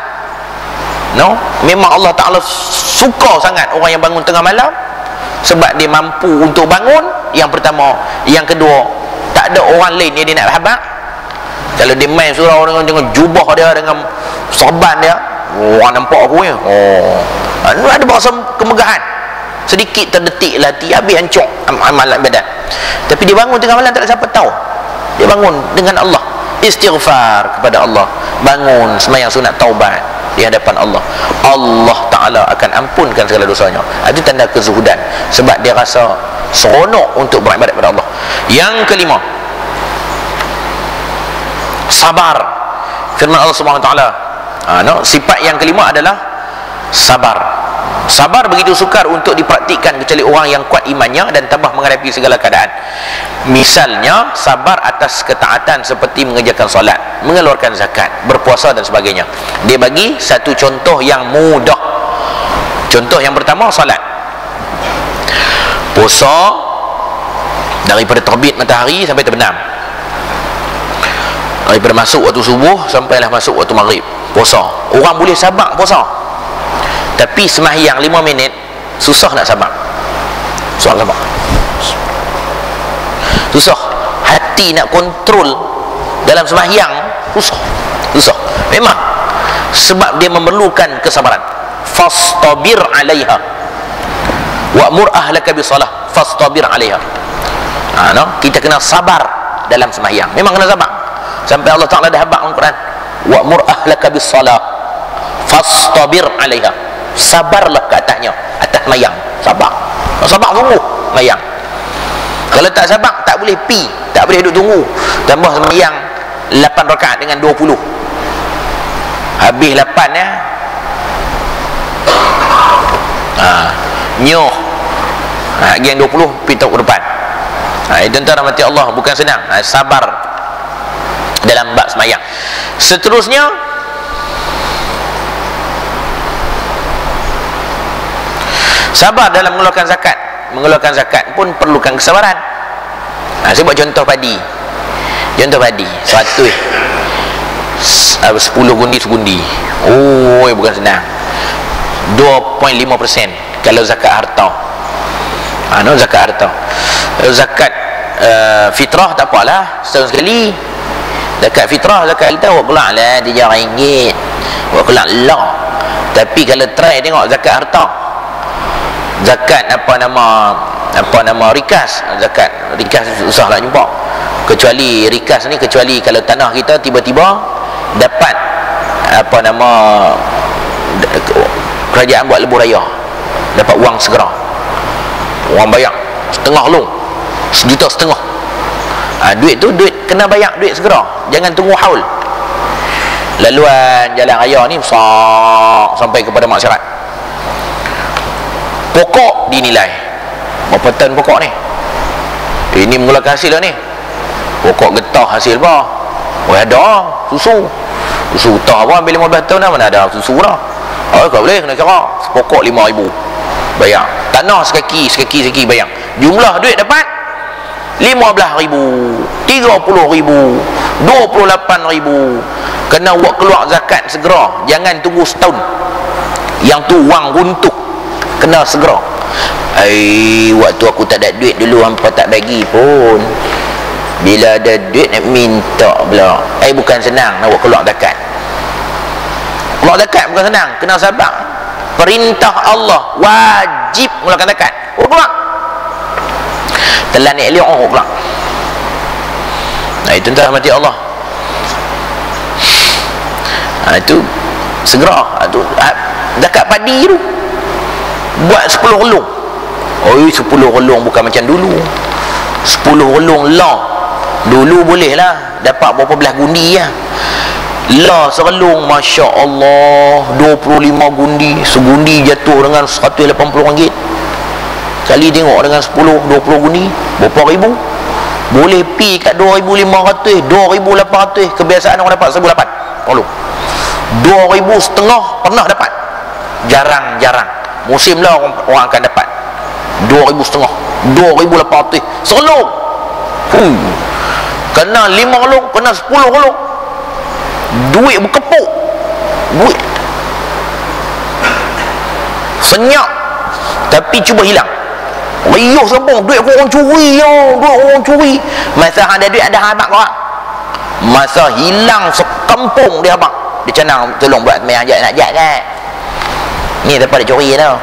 Memang Allah Ta'ala suka sangat orang yang bangun tengah malam, sebab dia mampu untuk bangun. Yang pertama. Yang kedua, tak ada orang lain yang dia nak habaq. Kalau dia main surau dengan jubah dia, dengan sorban dia, orang nampak aku ya. Ada bahasa kemegahan. Sedikit terdetik hati, habis hancur amalan badan. Tapi dia bangun tengah malam, tak ada siapa tahu. Dia bangun dengan Allah, istighfar kepada Allah, bangun sembahyang sunat taubat di hadapan Allah. Allah Ta'ala akan ampunkan segala dosanya. Itu tanda kezuhudan, sebab dia rasa seronok untuk beribadat kepada Allah. Yang kelima, sabar. Firman Allah Subhanahu Wa Ta'ala, sifat yang kelima adalah sabar. Sabar begitu sukar untuk dipraktikkan kecuali orang yang kuat imannya dan tabah menghadapi segala keadaan. Misalnya, sabar atas ketaatan seperti mengerjakan solat, mengeluarkan zakat, berpuasa dan sebagainya. Dia bagi satu contoh yang mudah. Contoh yang pertama, solat. Puasa daripada terbit matahari sampai terbenam, daripada masuk waktu subuh sampailah masuk waktu maghrib. Puasa. Orang boleh sabar puasa. Tapi sembahyang 5 minit susah nak sabar. Susah. Hati nak kontrol dalam sembahyang susah. Memang sebab dia memerlukan kesabaran. Fastabir 'alaiha wa'mur ahlaka bisalah fastabir 'alaiha. Kita kena sabar dalam sembahyang. Memang kena sabar. Sampai Allah Ta'ala dah habaq dalam Quran, wa'mur ahlaka bisalah fastabir 'alaiha. Sabarlah ke atasnya, atas mayang. Sabar sungguh mayang. Kalau tak sabar, tak boleh tak boleh duduk tunggu. Tambah sembahyang 8 rakaat dengan 20. Habis 8 ya, nyoh yang 20 pintu ke depan. Tuan-tuan rahmati Allah, bukan senang. Sabar dalam bab sembahyang. Seterusnya, sabar dalam mengeluarkan zakat. Mengeluarkan zakat pun perlukan kesabaran. Saya buat contoh padi. 100 10 gundi segundi. Bukan senang. 2.5% kalau zakat harta. Zakat harta. Zakat fitrah tak apalah, setahun sekali. Zakat fitrah, zakat harta awak keluar lah RM3. Awak keluar lah. Tapi kalau try tengok zakat harta, zakat rikas. Zakat rikas susah nak jumpa. Kecuali rikas ni, kecuali kalau tanah kita tiba-tiba dapat kerajaan buat lebuh raya, dapat wang segera, orang bayar setengah long, 1,5 juta. Duit tu duit kena bayar, duit segera, jangan tunggu haul. Laluan jalan raya ni besar sampai kepada masyarakat. Pokok dinilai berapa ton pokok ni. Ini mengeluarkan hasil lah ni. Pokok getah hasil apa? Ada susu getah apa ambil 15 tahun dah, mana ada susu dah. Kau boleh kena kira pokok 5,000 bayar. Tanah sekaki bayar. Jumlah duit dapat 15,000, 30,000, 28,000. Kena buat keluar zakat segera, jangan tunggu setahun. Yang tu wang runtuh, kena segera. Waktu aku tak ada duit dulu, hampa tak bagi pun. Bila ada duit nak minta pula. Bukan senang nak buat keluar zakat. Keluar zakat bukan senang, kena sabar. Perintah Allah wajib mengeluarkan zakat. Keluar. Telan ni elok keluar. Itu entah mati Allah. Itu segera. Zakat padi tu buat 10 relung. 10 relung bukan macam dulu. 10 relung lah. Dulu boleh lah dapat berapa belas gundi lah. Lah serelung, Masya Allah, 25 gundi. Segundi jatuh dengan RM180. Kali tengok dengan 10-20 gundi, berapa ribu? Boleh pi kat 2,500, 2,800. Kebiasaan orang dapat 1,800. Tolong 2,500 pernah dapat. Jarang-jarang. Musim lah orang akan dapat 2,500, 2,800 serelung. Kena 5 relung, kena 10 relung. Duit berkepuk. Duit senyap, tapi cuba hilang. Riuh sembung, duit orang curi ya, duit orang curi. Masa ada duit ada habaq kau. Masa hilang sekampung dia habaq. Dia canang tolong buat main ajak nak jat kan. Ni dapat dia curi tau.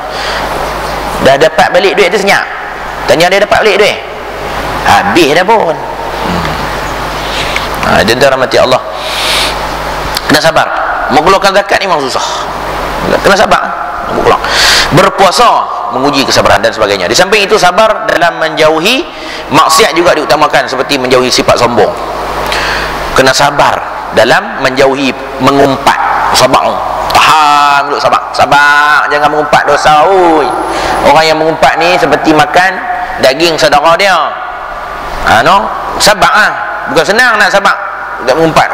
Dah dapat balik duit tu senyap. Tanya dia dapat balik duit. Habis dah pun. Dia rahmati Allah. Kena sabar. Mengeluarkan zakat ni memang susah. Kena sabar. Berpuasa menguji kesabaran dan sebagainya. Di samping itu sabar dalam menjauhi maksiat juga diutamakan, seperti menjauhi sifat sombong. Kena sabar dalam menjauhi mengumpat. Sabar. Tahan dulu, sabar. Sabar, jangan mengumpat dosa. Orang yang mengumpat ni seperti makan daging saudara dia. Sabar ah. Bukan senang nak sabar. Tak mengumpat.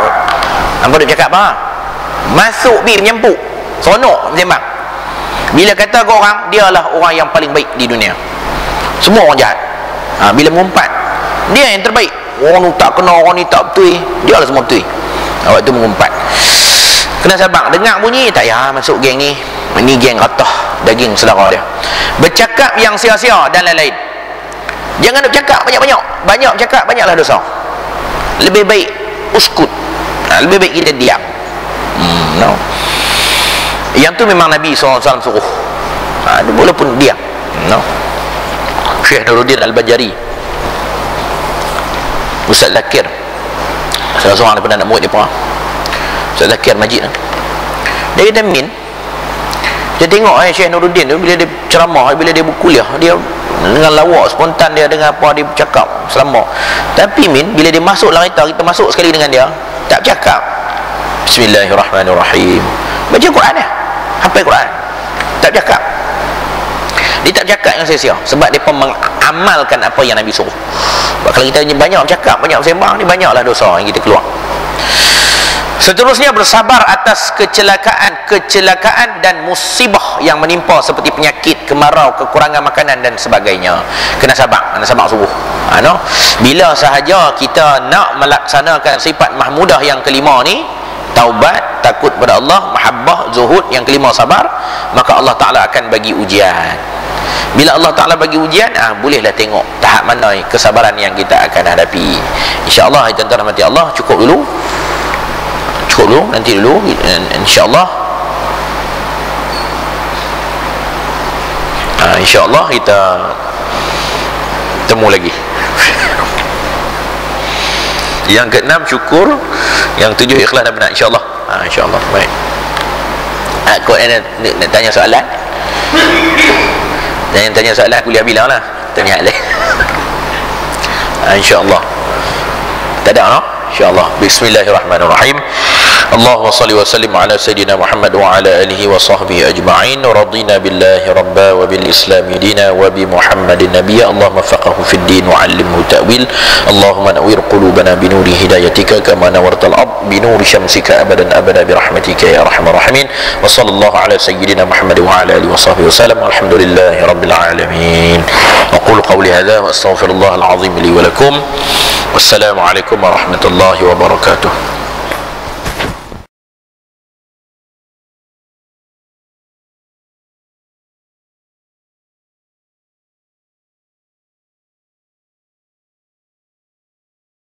Hampa duk cakap apa? Masuk bi menyempuk. Seronok sembang. Bila kata ke orang, dialah orang yang paling baik di dunia. Semua orang jahat. Bila mengumpat, dia yang terbaik. Orang ni tak kena, orang ni tak betul. Dialah semua betul. Awak tu mengumpat. Kena sabar. Dengar bunyi, tak ya masuk geng ni. Ini geng ratah daging saudara dia. Bercakap yang sia-sia dan lain-lain. Jangan nak cakap banyak-banyak. Banyak bercakap, banyaklah dosa. Lebih baik uskut. Lebih baik kita diam. Yang tu memang Nabi SAW suruh. Walaupun diam. Syekh Nuruddin Al-Bajari, Ustaz Zakir, salah seorang daripada anak murid dia pun, Ustaz Zakir Majid, dia kata Min, dia tengok Syekh Nuruddin tu bila dia ceramah, bila dia berkuliah, dia dengan lawak spontan dia, dengan apa dia bercakap selama. Tapi Min, bila dia masuk dalam kereta, kita masuk sekali dengan dia, tak bercakap. Bismillahirrahmanirrahim. Baca Quran dia, hafal Quran, tak bercakap. Dia tak bercakap yang sia-sia, sebab dia pun mengamalkan apa yang Nabi suruh. Sebab kalau kita banyak bercakap, banyak bersembang, ni banyaklah dosa yang kita keluar. Seterusnya, bersabar atas kecelakaan dan musibah yang menimpa, seperti penyakit, kemarau, kekurangan makanan dan sebagainya. Kena sabar suruh. Bila sahaja kita nak melaksanakan sifat mahmudah yang kelima ni, taubat, takut pada Allah, mahabbah, zuhud, yang kelima sabar, maka Allah Ta'ala akan bagi ujian. Bila Allah Ta'ala bagi ujian, bolehlah tengok tahap mana kesabaran yang kita akan hadapi. InsyaAllah, tuan-tuan rahmati Allah, cukup dulu, nanti dulu, InsyaAllah InsyaAllah kita temu lagi. Yang keenam syukur, yang tujuh ikhlas dan benar, InsyaAllah. InsyaAllah. Baik. Kau nak tanya soalan? Jangan tanya soalan kuliah bila lah. Tanya lagi. InsyaAllah. Tak ada, no? InsyaAllah. Bismillahirrahmanirrahim. Allahumma salli wa sallim ala Sayyidina Muhammad wa ala alihi wa sahbihi ajma'in. Radina billahi rabba wa bil islami dina wa bi Muhammadin nabiyya. Allahumma faqahu fid din wa 'allimhu ta'wil. Allahumma nawwir qulubana bi nuri hidayatika kama nawartal ard bi nuri syamsika abadan abada bi rahmatika ya arhamar rahimin. Wa sallallahu ala Sayyidina Muhammad wa ala alihi wa sahbihi wasallam. Alhamdulillahi rabbil alamin. Aqulu qawli hadha wa astaghfirullahal azim li wa lakum. Wassalamu alaikum warahmatullahi wabarakatuh.